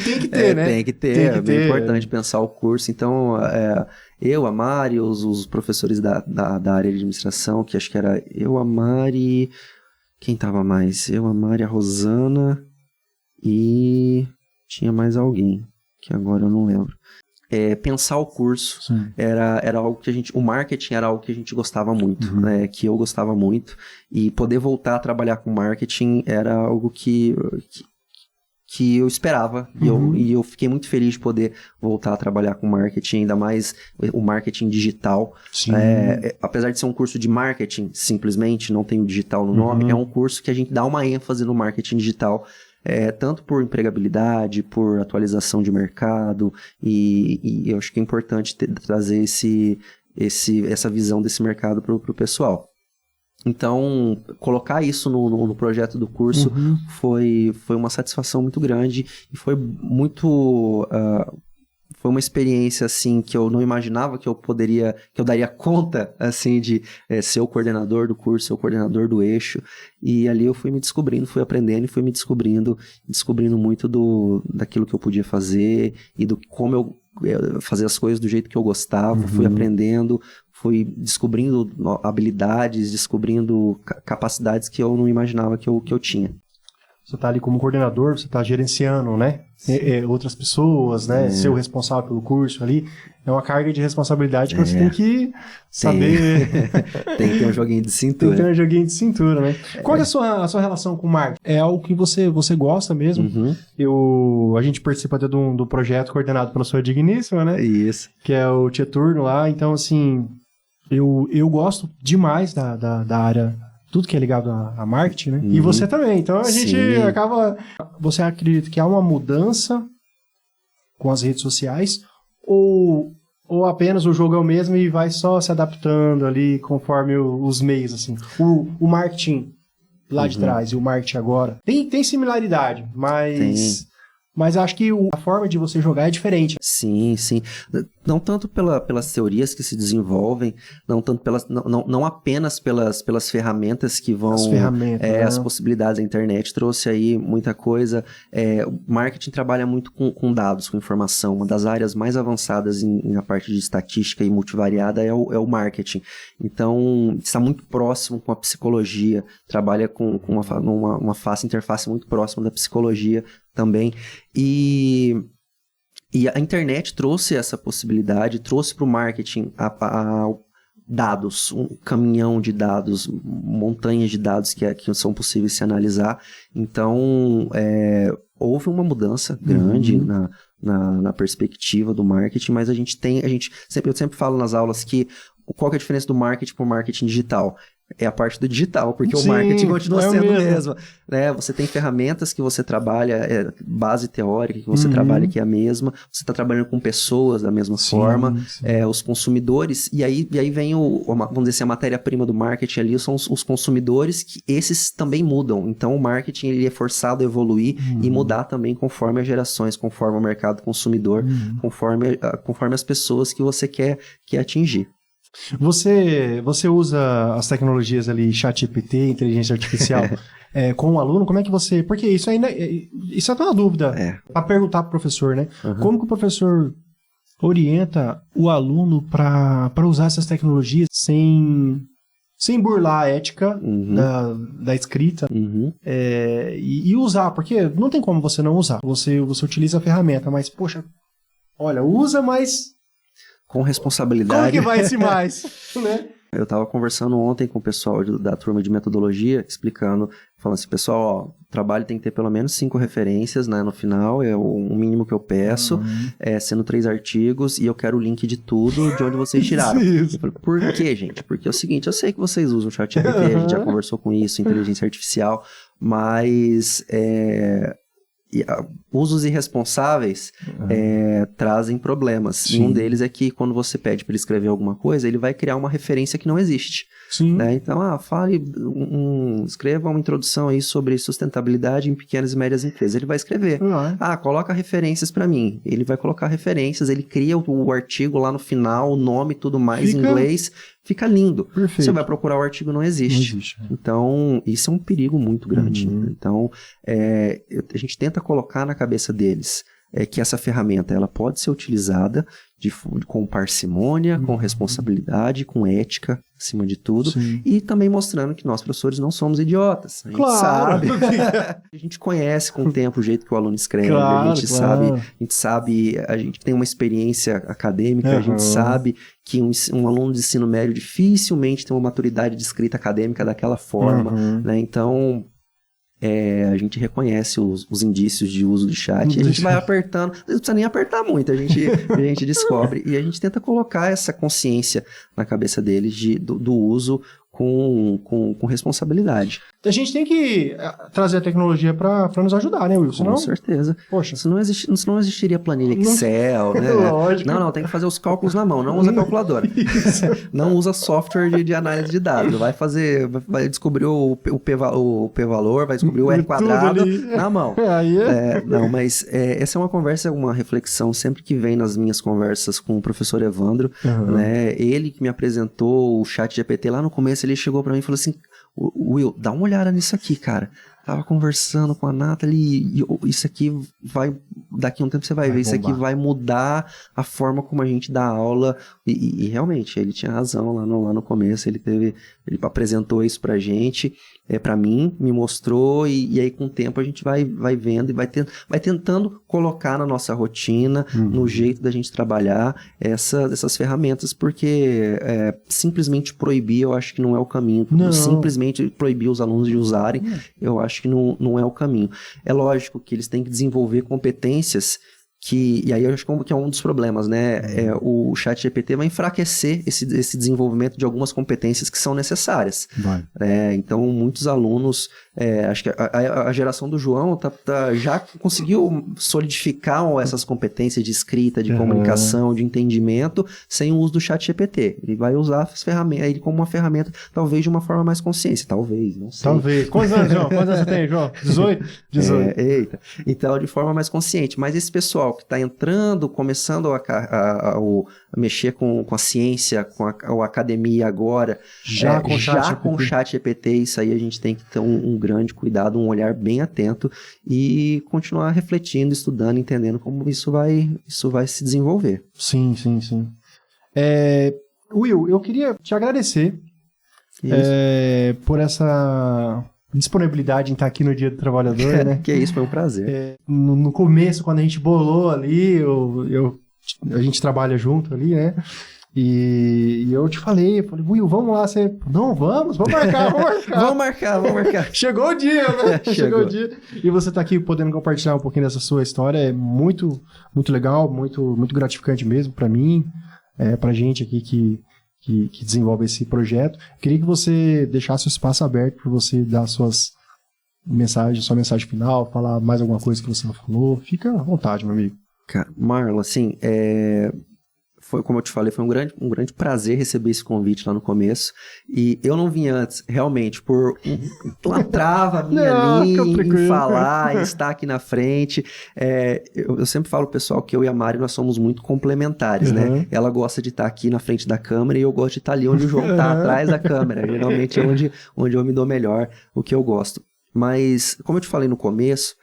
Tem que ter, né?
Tem que ter. É bem importante pensar o curso. Então, eu, a Mari, os professores da área de administração, que acho que era eu, a Mari... Quem tava mais? Eu, a Mari, a Rosana e tinha mais alguém, que agora eu não lembro. Pensar o curso era algo que o marketing era algo que a gente gostava muito, né, que eu gostava muito, e poder voltar a trabalhar com marketing era algo que eu esperava, e eu fiquei muito feliz de poder voltar a trabalhar com marketing, ainda mais o marketing digital. Apesar de ser um curso de marketing, simplesmente, não tem o digital no nome, é um curso que a gente dá uma ênfase no marketing digital, tanto por empregabilidade, por atualização de mercado, e eu acho que é importante trazer essa visão desse mercado para o pessoal. Então, colocar isso no projeto do curso foi uma satisfação muito grande e foi muito... foi uma experiência, assim, que eu não imaginava que eu daria conta, assim, de ser o coordenador do curso, ser o coordenador do eixo. E ali eu fui me descobrindo, fui aprendendo e fui me descobrindo muito daquilo que eu podia fazer e do como eu fazer as coisas do jeito que eu gostava. Fui aprendendo, fui descobrindo habilidades, descobrindo capacidades que eu não imaginava que eu tinha.
Você está ali como coordenador, você está gerenciando, né? Outras pessoas, né? Ser o responsável pelo curso ali. É uma carga de responsabilidade que você tem que saber...
Tem que ter um joguinho de cintura.
Tem que ter um joguinho de cintura, né? Qual é a sua relação com o marketing? É algo que você gosta mesmo? A gente participa até do projeto coordenado pela sua digníssima, né?
Isso.
Que é o Tieturno lá. Então, assim, eu gosto demais da área... Tudo que é ligado a marketing, né? E você também. Então a gente acaba... Você acredita que há uma mudança com as redes sociais? Ou apenas o jogo é o mesmo e vai só se adaptando ali conforme os meios, assim? O marketing lá de trás e o marketing agora tem similaridade, mas Mas acho que a forma de você jogar é diferente.
Sim, sim. Não tanto pelas teorias que se desenvolvem, não tanto não apenas pelas ferramentas que vão...
As ferramentas, né?
As possibilidades da internet trouxe aí muita coisa. O marketing trabalha muito com dados, com informação. Uma das áreas mais avançadas na parte de estatística e multivariada é o marketing. Então, está muito próximo com a psicologia, trabalha com uma interface muito próxima da psicologia também. E a internet trouxe essa possibilidade, trouxe para o marketing dados, um caminhão de dados, montanhas de dados que são possíveis de se analisar. Então, houve uma mudança grande na perspectiva do marketing, mas eu sempre falo nas aulas que qual que é a diferença do marketing para o marketing digital? É a parte do digital, porque o marketing continua sendo o mesmo. Né? Você tem ferramentas que você trabalha, base teórica que você trabalha que é a mesma, você está trabalhando com pessoas da mesma forma, os consumidores, e aí vem vamos dizer assim, a matéria-prima do marketing ali são os consumidores, que esses também mudam. Então o marketing ele é forçado a evoluir e mudar também conforme as gerações, conforme o mercado consumidor, conforme as pessoas que você quer atingir.
Você usa as tecnologias ali, ChatGPT, inteligência artificial, com o aluno? Como é que você... Porque isso ainda... Isso é uma dúvida para perguntar para o professor, né? Como que o professor orienta o aluno para usar essas tecnologias sem burlar a ética da escrita e usar? Porque não tem como você não usar. Você utiliza a ferramenta, mas, poxa, olha, usa, mas...
Com responsabilidade.
Como que vai esse mais? Né?
Eu estava conversando ontem com o pessoal da turma de metodologia, explicando, falando assim, pessoal, ó, o trabalho tem que ter pelo menos 5 referências, né, no final, é o mínimo que eu peço, sendo 3 artigos, e eu quero o link de tudo, de onde vocês tiraram. Eu falei, por quê, gente? Porque é o seguinte, eu sei que vocês usam o ChatGPT, a gente já conversou com isso, inteligência artificial, mas... usos irresponsáveis trazem problemas. Sim. E um deles é que quando você pede para ele escrever alguma coisa, ele vai criar uma referência que não existe. Sim. Né? Então, escreva uma introdução aí sobre sustentabilidade em pequenas e médias empresas. Ele vai escrever. Coloca referências para mim. Ele vai colocar referências, ele cria o artigo lá no final, o nome e tudo mais em inglês. Fica lindo. Perfeito. Você vai procurar o artigo, não existe. Então, isso é um perigo muito grande. Então, a gente tenta colocar na cabeça deles que essa ferramenta ela pode ser utilizada com parcimônia, com responsabilidade, com ética, acima de tudo. Sim. E também mostrando que nós, professores, não somos idiotas. A gente sabe. A gente conhece com o tempo o jeito que o aluno escreve. A gente sabe, a gente tem uma experiência acadêmica, a gente sabe que um aluno de ensino médio dificilmente tem uma maturidade de escrita acadêmica daquela forma, né? Então... a gente reconhece os indícios de uso de chat e a gente vai apertando, não precisa nem apertar muito, a gente descobre e a gente tenta colocar essa consciência na cabeça deles do uso com responsabilidade.
A gente tem que trazer a tecnologia para nos ajudar, né, Wilson?
Com certeza. Poxa. Senão não existiria planilha Excel, né?
Lógico.
Não, tem que fazer os cálculos na mão, não usa calculadora. Não usa software de análise de dados. Vai descobrir o p-valor, vai descobrir o r² na mão. Mas essa é uma conversa, uma reflexão sempre que vem nas minhas conversas com o professor Evandro, né? Ele que me apresentou o ChatGPT lá no começo, ele chegou para mim e falou assim, Will, dá uma olhada nisso aqui, cara. Tava conversando com a Nathalie e isso aqui daqui a um tempo você vai ver, isso aqui vai mudar a forma como a gente dá aula e realmente, ele tinha razão lá no começo, ele apresentou isso pra gente, pra mim, me mostrou e aí com o tempo a gente vai vendo e vai tentando colocar na nossa rotina, no jeito da gente trabalhar essas ferramentas, porque simplesmente proibir eu acho que não é o caminho, simplesmente proibir os alunos de usarem, eu acho que não é o caminho. É lógico que eles têm que desenvolver competências e aí eu acho que é um dos problemas, né? O ChatGPT vai enfraquecer esse desenvolvimento de algumas competências que são necessárias. Então, muitos alunos, acho que a geração do João já conseguiu solidificar essas competências de escrita, de comunicação, de entendimento, sem o uso do ChatGPT. Ele vai usar as ferramentas, ele como uma ferramenta, talvez de uma forma mais consciente. Talvez, não sei.
Talvez. Quantos anos, João? Quantos anos você tem, João? 18? 18.
Eita. Então, de forma mais consciente. Mas esse pessoal que está entrando, começando a mexer com a ciência, com a academia agora, já com o ChatGPT, isso aí a gente tem que ter um grande cuidado, um olhar bem atento e continuar refletindo, estudando, entendendo como isso vai se desenvolver.
Sim. Will, eu queria te agradecer por essa disponibilidade em estar aqui no Dia do Trabalhador, né?
Que isso, foi um prazer.
No começo, quando a gente bolou ali, a gente trabalha junto ali, né? E eu te falei, Will, vamos lá. Você, não, vamos marcar.
vamos marcar.
Chegou o dia, né? Chegou o dia. E você tá aqui podendo compartilhar um pouquinho dessa sua história, é muito, muito legal, muito, muito gratificante mesmo pra mim, pra gente aqui que desenvolve esse projeto. Queria que você deixasse o espaço aberto para você dar sua mensagem final, falar mais alguma coisa que você não falou. Fica à vontade, meu amigo.
Cara, Marlon, assim, foi, como eu te falei, foi um grande prazer receber esse convite lá no começo. E eu não vim antes, realmente, por uma trava minha ali em falar, em estar aqui na frente. Eu sempre falo, pessoal, que eu e a Mari, nós somos muito complementares, né? Ela gosta de estar aqui na frente da câmera e eu gosto de estar ali onde o João está, atrás da câmera. Geralmente é onde eu me dou melhor, o que eu gosto. Mas, como eu te falei no começo,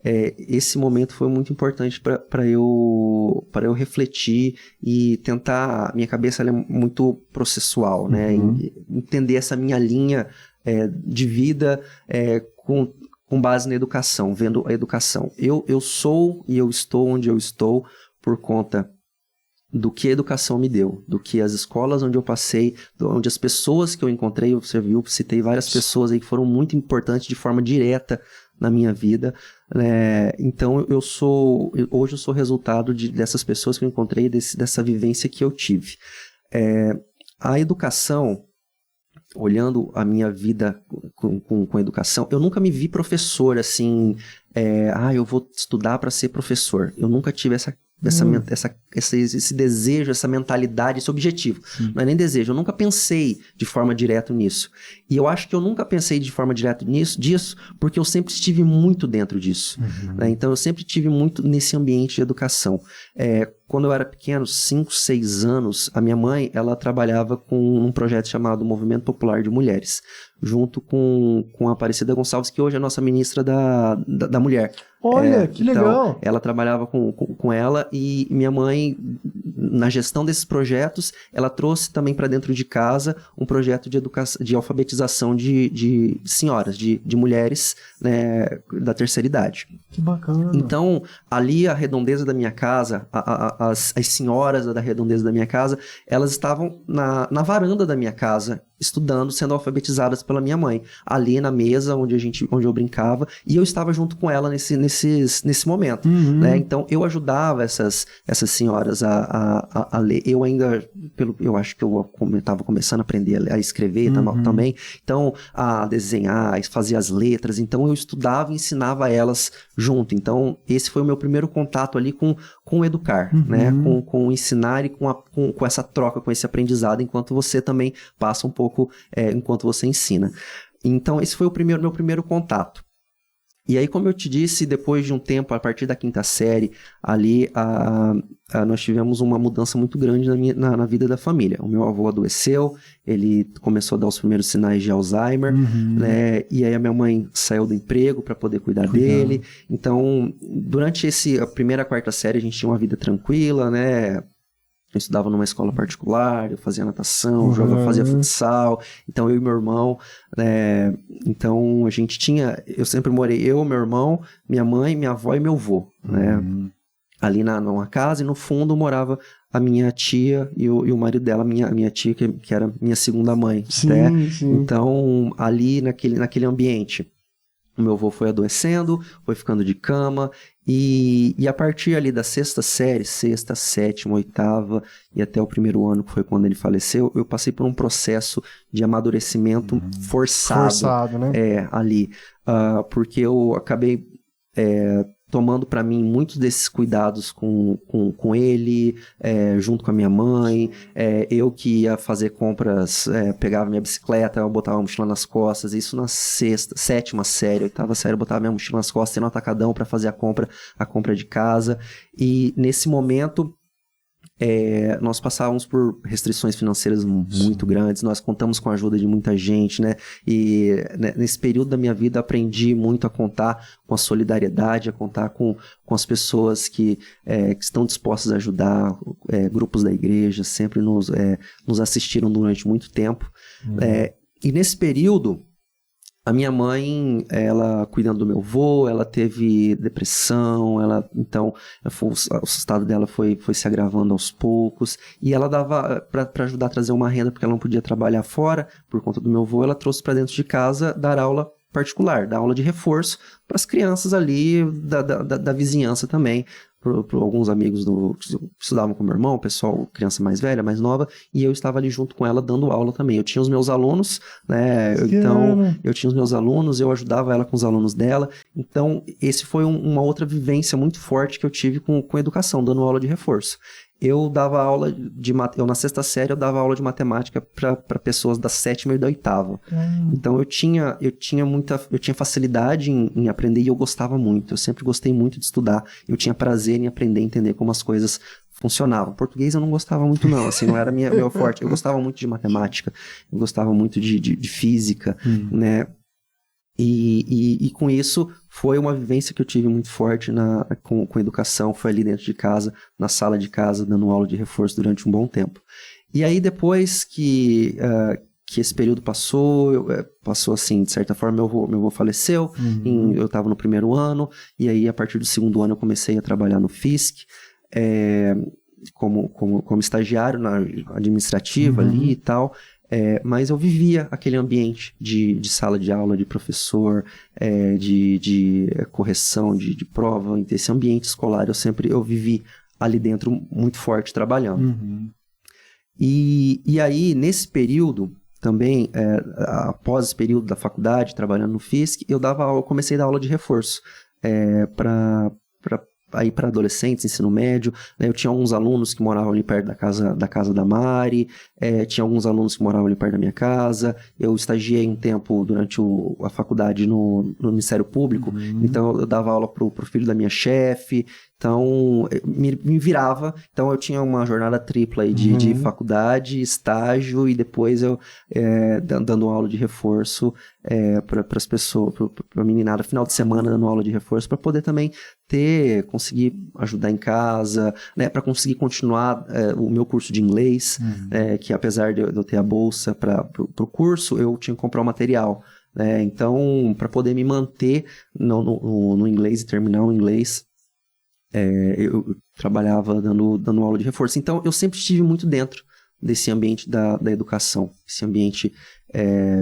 esse momento foi muito importante para eu refletir e tentar. Minha cabeça ela é muito processual, né? Entender essa minha linha de vida com base na educação, vendo a educação. Eu sou e eu estou onde eu estou por conta do que a educação me deu, do que as escolas onde eu passei, onde as pessoas que eu encontrei, você viu, citei várias pessoas aí que foram muito importantes de forma direta na minha vida, então hoje eu sou resultado dessas pessoas que eu encontrei, dessa vivência que eu tive. A educação, olhando a minha vida com educação, eu nunca me vi professor assim, eu vou estudar para ser professor. Eu nunca tive esse desejo, essa mentalidade, esse objetivo. Não é nem desejo, eu nunca pensei de forma direta nisso. E eu acho que eu nunca pensei de forma direta disso, porque eu sempre estive muito dentro disso. Né? Então eu sempre estive muito nesse ambiente de educação. Quando eu era pequeno, 5, 6 anos, a minha mãe, ela trabalhava com um projeto chamado Movimento Popular de Mulheres, junto com a Aparecida Gonçalves, que hoje é a nossa ministra da Mulher.
Olha, que legal!
Então, ela trabalhava com ela e minha mãe, na gestão desses projetos, ela trouxe também para dentro de casa um projeto de alfabetização de senhoras, de mulheres, né, da terceira idade.
Que bacana!
Então, ali a redondeza da minha casa, as senhoras da redondeza da minha casa, elas estavam na varanda da minha casa, estudando, sendo alfabetizadas pela minha mãe, ali na mesa onde eu brincava, e eu estava junto com ela nesse momento, né? Então eu ajudava essas senhoras a ler. Eu ainda, eu acho que eu estava começando a aprender a escrever também, então a desenhar, fazer as letras, então eu estudava e ensinava elas junto. Então esse foi o meu primeiro contato ali com educar, né? Com ensinar e com essa troca, com esse aprendizado, enquanto você também passa um pouco enquanto você ensina. Então esse foi meu primeiro contato. E aí, como eu te disse, depois de um tempo, a partir da 5ª série, ali nós tivemos uma mudança muito grande na vida da família. O meu avô adoeceu, ele começou a dar os primeiros sinais de Alzheimer, né? E aí a minha mãe saiu do emprego para poder cuidar dele. Então, durante a 1ª e 4ª série, a gente tinha uma vida tranquila, né? Eu estudava numa escola particular, eu fazia natação, fazia futsal, então eu e meu irmão, então a gente eu sempre morei, eu, meu irmão, minha mãe, minha avó e meu avô, né, ali numa casa, e no fundo morava a minha tia e o marido dela, minha tia, que era minha segunda mãe, né? Então ali naquele ambiente, o meu avô foi adoecendo, foi ficando de cama, E a partir ali da sexta série, sexta, sétima, oitava e até o primeiro ano, que foi quando ele faleceu, eu passei por um processo de amadurecimento forçado,
né?
Ali. Porque eu acabei tomando para mim muitos desses cuidados com ele, junto com a minha mãe. Eu que ia fazer compras, pegava minha bicicleta, eu botava a mochila nas costas, isso na sétima série, oitava série, eu botava minha mochila nas costas, ia no atacadão para fazer a compra de casa. E nesse momento, nós passávamos por restrições financeiras muito grandes, nós contamos com a ajuda de muita gente, né? E nesse período da minha vida aprendi muito a contar com a solidariedade, a contar com as pessoas que estão dispostas a ajudar, grupos da igreja sempre nos assistiram durante muito tempo. E nesse período, a minha mãe, ela cuidando do meu avô, ela teve depressão, então o estado dela foi se agravando aos poucos, e ela dava, para ajudar a trazer uma renda, porque ela não podia trabalhar fora, por conta do meu avô, ela trouxe para dentro de casa dar aula particular, dar aula de reforço para as crianças ali da vizinhança também, para alguns amigos que estudavam com meu irmão, pessoal, criança mais velha, mais nova, e eu estava ali junto com ela dando aula também. Eu tinha os meus alunos, né? Então, eu tinha os meus alunos, eu ajudava ela com os alunos dela. Então, esse foi uma outra vivência muito forte que eu tive com educação, dando aula de reforço. Eu dava aula na sexta série eu dava aula de matemática para pessoas da sétima e da oitava. Então eu tinha facilidade em aprender e eu gostava muito. Eu sempre gostei muito de estudar. Eu tinha prazer em aprender a entender como as coisas funcionavam. Português eu não gostava muito não, assim, não era meu forte. Eu gostava muito de matemática, eu gostava muito de física, né? E com isso foi uma vivência que eu tive muito forte com educação, foi ali dentro de casa, na sala de casa, dando aula de reforço durante um bom tempo. E aí depois que esse período passou assim, de certa forma, meu avô faleceu, eu estava no primeiro ano, e aí a partir do segundo ano eu comecei a trabalhar no FISC, como estagiário na administrativa ali e tal. Mas eu vivia aquele ambiente de sala de aula, de professor, de correção, de prova, esse ambiente escolar, eu vivi ali dentro muito forte trabalhando. E aí, nesse período, também, após esse período da faculdade, trabalhando no FISC, eu comecei a dar aula de reforço para adolescentes, ensino médio, né? Eu tinha alguns alunos que moravam ali perto da casa da Mari, tinha alguns alunos que moravam ali perto da minha casa, eu estagiei um tempo durante a faculdade no Ministério Público, então eu dava aula pro filho da minha chefe, então me virava, então eu tinha uma jornada tripla aí de faculdade, estágio e depois eu dando aula de reforço para as pessoas, para a meninada, final de semana dando aula de reforço, para poder também conseguir ajudar em casa, né, para conseguir continuar o meu curso de inglês, que apesar de eu ter a bolsa para o curso, eu tinha que comprar o material, né, então para poder me manter no inglês e terminar o inglês, eu trabalhava dando aula de reforço. Então eu sempre estive muito dentro desse ambiente da educação, esse ambiente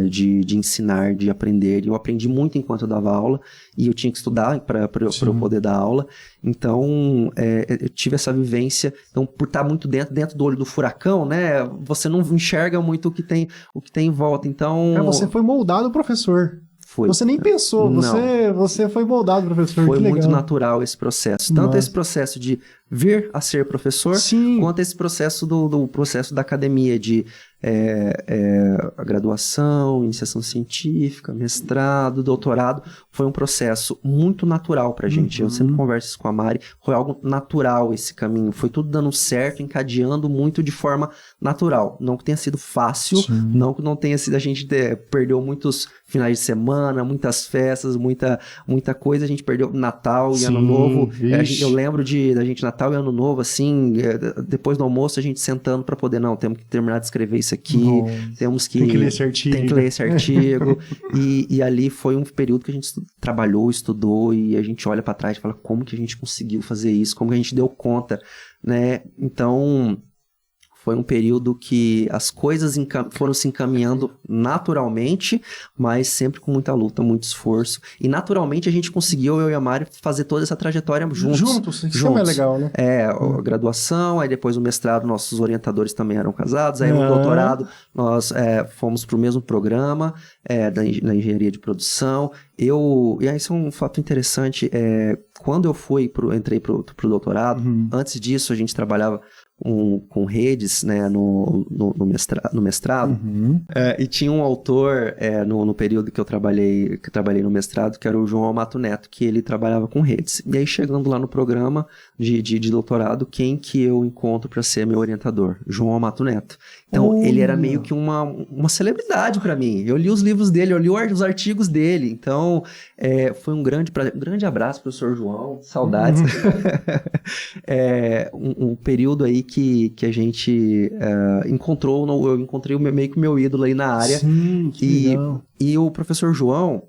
de ensinar, de aprender. Eu aprendi muito enquanto eu dava aula e eu tinha que estudar para eu poder dar aula. Então, eu tive essa vivência. Então, por estar muito dentro do olho do furacão, né, você não enxerga muito o que tem em volta. Então,
você foi moldado professor.
Foi.
Você nem pensou, você foi moldado professor.
Foi
que
muito
legal.
Natural esse processo. Tanto esse processo de vir a ser professor, quanto esse processo do processo da academia, de a graduação, iniciação científica, mestrado, doutorado. Foi um processo muito natural pra gente. Eu sempre converso isso com a Mari. Foi algo natural esse caminho. Foi tudo dando certo, encadeando muito de forma natural. Não que tenha sido fácil, não que não tenha sido... A gente perdeu muitos finais de semana, muitas festas, muita coisa. A gente perdeu Natal e Ano Novo. Eu lembro da gente Natal e Ano Novo, assim, depois do almoço, a gente sentando pra poder, temos que terminar de escrever isso aqui, temos que...
Tem que ler esse artigo.
Tem que ler esse artigo. e ali foi um período que a gente trabalhou, estudou, e a gente olha pra trás e fala, como que a gente conseguiu fazer isso? Como que a gente deu conta, né? Então... Foi um período que as coisas foram se encaminhando naturalmente, mas sempre com muita luta, muito esforço. E naturalmente a gente conseguiu, eu e a Mari, fazer toda essa trajetória juntos.
Isso é legal, né?
A graduação, aí depois o mestrado, nossos orientadores também eram casados, aí no doutorado nós fomos para o mesmo programa da engenharia de produção. E aí isso é um fato interessante, quando eu entrei para o doutorado, antes disso a gente trabalhava com redes, né, no mestrado, e tinha um autor no período que eu trabalhei no mestrado, que era o João Amato Neto, que ele trabalhava com redes. E aí, chegando lá no programa de doutorado, quem que eu encontro para ser meu orientador? João Amato Neto. Então, ele era meio que uma celebridade para mim. Eu li os livros dele, eu li os artigos dele. Então, foi um grande abraço, professor João, saudades. Um período aí que a gente encontrou, eu encontrei meio que o meu ídolo aí na área.
Sim, que legal.
E o professor João,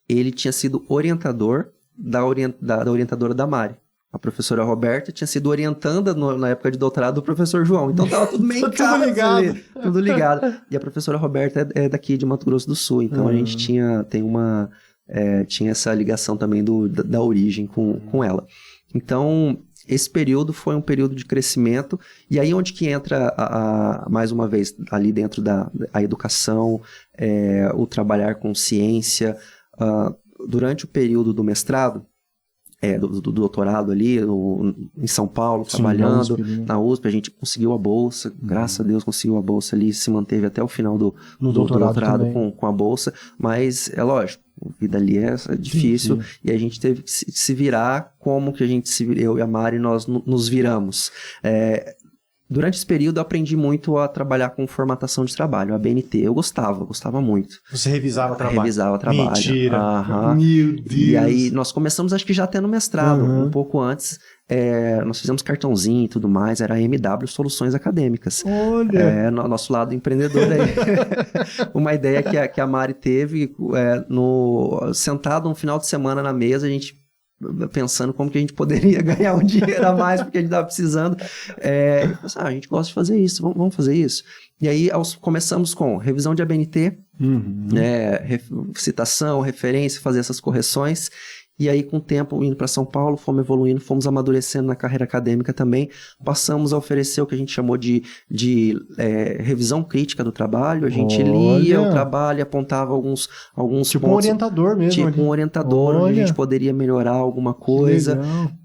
ele tinha sido orientador da orientadora da Mari. A professora Roberta tinha sido orientanda na época de doutorado do professor João. Então tava tudo meio
tudo ligado.
Ali, tudo ligado. E a professora Roberta é daqui de Mato Grosso do Sul. Então a gente tinha essa ligação também da origem com ela. Então, esse período foi um período de crescimento, e aí onde que entra, mais uma vez, ali dentro da educação, o trabalhar com ciência. Durante o período do mestrado, do doutorado ali, em São Paulo, trabalhando, na USP, a gente conseguiu a bolsa, graças a Deus conseguiu a bolsa ali, se manteve até o final do doutorado com a bolsa, mas é lógico, a vida ali é difícil, e a gente teve que se virar como que eu e a Mari, nós nos viramos. Durante esse período eu aprendi muito a trabalhar com formatação de trabalho, a BNT. Eu gostava muito.
Você revisava trabalho?
Revisava trabalho.
Mentira! Meu Deus!
E aí nós começamos, acho que já até no mestrado, um pouco antes. Nós fizemos cartãozinho e tudo mais, era a MW Soluções Acadêmicas.
Olha!
Nosso lado empreendedor aí. Uma ideia que a Mari teve, sentado um final de semana na mesa, a gente pensando como que a gente poderia ganhar um dinheiro a mais, porque a gente estava precisando. A gente gosta de fazer isso, vamos fazer isso. E aí começamos com revisão de ABNT, citação, referência, fazer essas correções. E aí, com o tempo, indo para São Paulo, fomos evoluindo, fomos amadurecendo na carreira acadêmica também. Passamos a oferecer o que a gente chamou de revisão crítica do trabalho. A gente lia o trabalho, apontava alguns
tipo
pontos.
Um orientador mesmo.
Tipo um orientador, onde a gente poderia melhorar alguma coisa.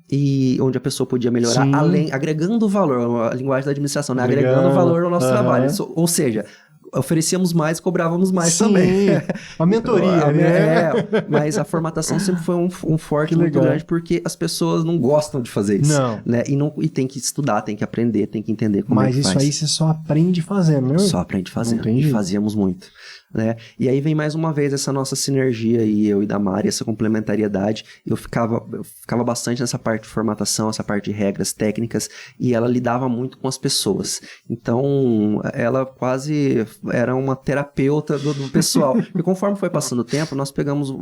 E onde a pessoa podia melhorar, agregando valor, a linguagem da administração, né? Agregando valor ao nosso trabalho. Ou seja, oferecíamos mais, cobrávamos mais também.
A mentoria, né?
Mas a formatação sempre foi um forte muito grande, porque as pessoas não gostam de fazer isso.
Não.
Né? E tem que estudar, tem que aprender, tem que entender como é que faz.
Mas isso aí você só aprende fazendo, né?
Só aprende fazendo. E fazíamos muito. Né? E aí vem mais uma vez essa nossa sinergia aí, eu e da Mari, essa complementariedade. Eu ficava bastante nessa parte de formatação, essa parte de regras técnicas, e ela lidava muito com as pessoas. Então, ela quase era uma terapeuta do pessoal. E conforme foi passando o tempo, nós pegamos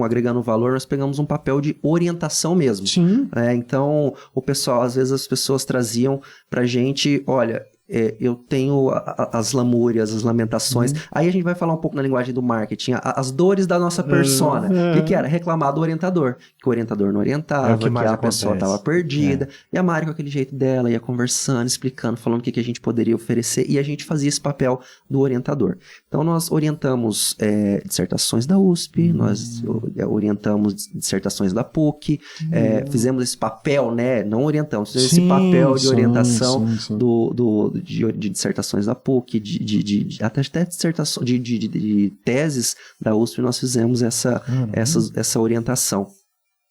agregando valor, nós pegamos um papel de orientação mesmo.
Sim.
Então, o pessoal, às vezes as pessoas traziam pra gente, olha, eu tenho as lamúrias, as lamentações. Aí a gente vai falar um pouco na linguagem do marketing, as dores da nossa persona. O que era? Reclamar do orientador. Que o orientador não orientava, que a pessoa estava perdida. E a Mari, com aquele jeito dela, ia conversando, explicando, falando o que a gente poderia oferecer. E a gente fazia esse papel do orientador. Então, nós orientamos dissertações da USP, nós orientamos dissertações da PUC, fizemos esse papel, né? Não orientamos, fizemos esse papel de orientação de dissertações da PUC, até dissertação, de teses da USP, nós fizemos essa orientação.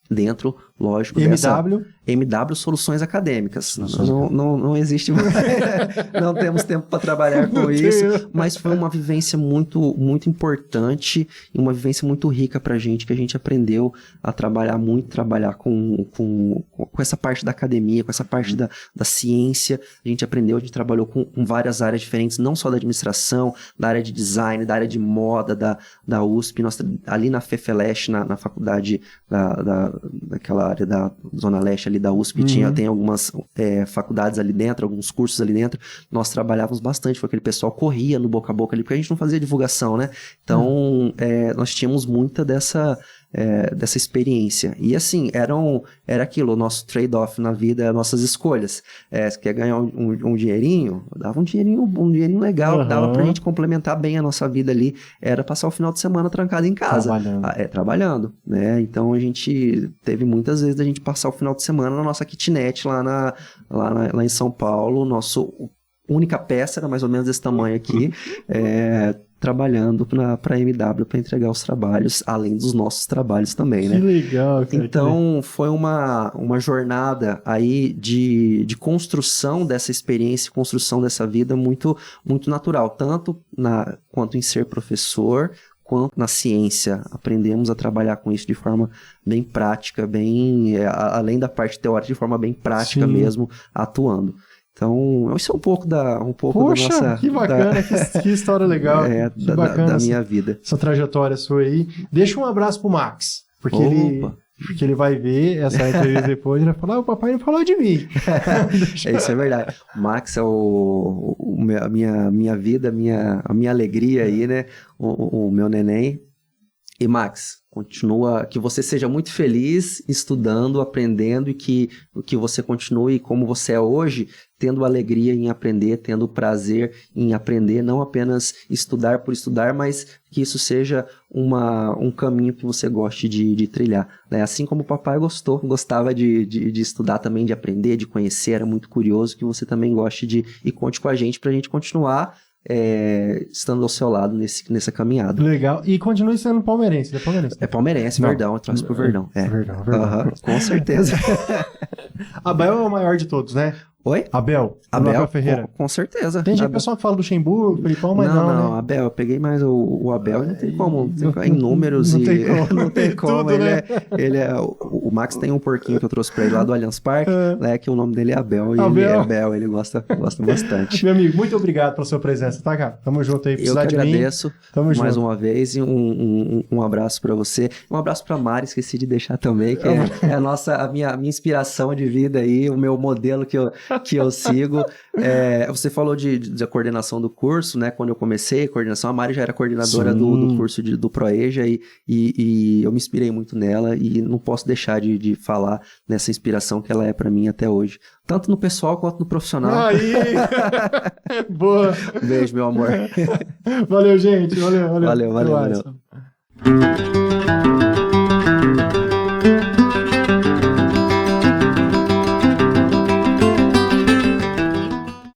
Dentro, lógico, MW Soluções Acadêmicas. Não existe mais. Não temos tempo para trabalhar com isso, mas foi uma vivência muito, muito importante e uma vivência muito rica para a gente, que a gente aprendeu a trabalhar com essa parte da academia, com essa parte da ciência. A gente trabalhou com várias áreas diferentes, não só da administração, da área de design, da área de moda da USP. Nós, ali na FEFELESH, na faculdade pela área da Zona Leste ali da USP, tem algumas faculdades ali dentro, alguns cursos ali dentro, nós trabalhávamos bastante, foi aquele pessoal corria no boca a boca ali, porque a gente não fazia divulgação, né? Então, nós tínhamos muita dessa experiência. E assim, era aquilo, o nosso trade-off na vida, as nossas escolhas. Você quer ganhar um dinheirinho? Dava um dinheirinho legal, dava pra gente complementar bem a nossa vida ali, era passar o final de semana trancado em casa. Trabalhando, né? Então a gente teve muitas vezes a gente passar o final de semana na nossa kitnet lá em São Paulo, nosso única peça era mais ou menos desse tamanho aqui, trabalhando para a MW para entregar os trabalhos, além dos nossos trabalhos também, né?
Que legal, cara.
Então, foi uma jornada aí de construção dessa experiência, construção dessa vida muito, muito natural, tanto quanto em ser professor, quanto na ciência. Aprendemos a trabalhar com isso de forma bem prática, além da parte teórica, de forma bem prática mesmo, atuando. Então, isso é um pouco da nossa...
que bacana, que história legal. Que bacana
da minha vida.
Essa trajetória sua aí. Deixa um abraço pro Max, porque ele vai ver essa entrevista depois e vai falar, o papai não falou de mim.
Isso é verdade. O Max é a minha vida, a minha alegria aí, né? O meu neném. E Max, que você seja muito feliz estudando, aprendendo e que você continue como você é hoje, tendo alegria em aprender, tendo prazer em aprender, não apenas estudar por estudar, mas que isso seja um caminho que você goste de trilhar, né? Assim como o papai gostava de estudar também, de aprender, de conhecer, era muito curioso, que você também goste e conte com a gente pra gente continuar estando ao seu lado nessa caminhada.
Legal. E continue sendo palmeirense, né?
É palmeirense, Verdão, eu trouxe pro Verdão.
Verdão.
Com certeza.
Abel é o maior de todos, né?
Oi?
Abel Ferreira.
Com certeza.
Tem gente pessoal que fala do Luxemburgo, Felipão, mas não, né?
Abel, eu peguei mais o Abel, não tem como, em números não tem como.
Tudo, né?
O Max tem um porquinho que eu trouxe pra ele lá do Allianz Parque, né, que o nome dele é Abel, e ele é Abel, ele gosta bastante.
Meu amigo, muito obrigado pela sua presença, tá, cara? Tamo junto aí, precisar de mim.
Eu que agradeço mais uma vez, e um abraço pra você, um abraço pra Mari, esqueci de deixar também, que é a minha inspiração de vida aí, o meu modelo que eu sigo. Você falou de coordenação do curso, né? Quando eu comecei a coordenação, a Mari já era coordenadora do curso do Proeja e eu me inspirei muito nela e não posso deixar de falar nessa inspiração que ela é pra mim até hoje. Tanto no pessoal quanto no profissional.
Aí! Boa!
Beijo, meu amor.
Valeu, gente. Valeu.
Valeu.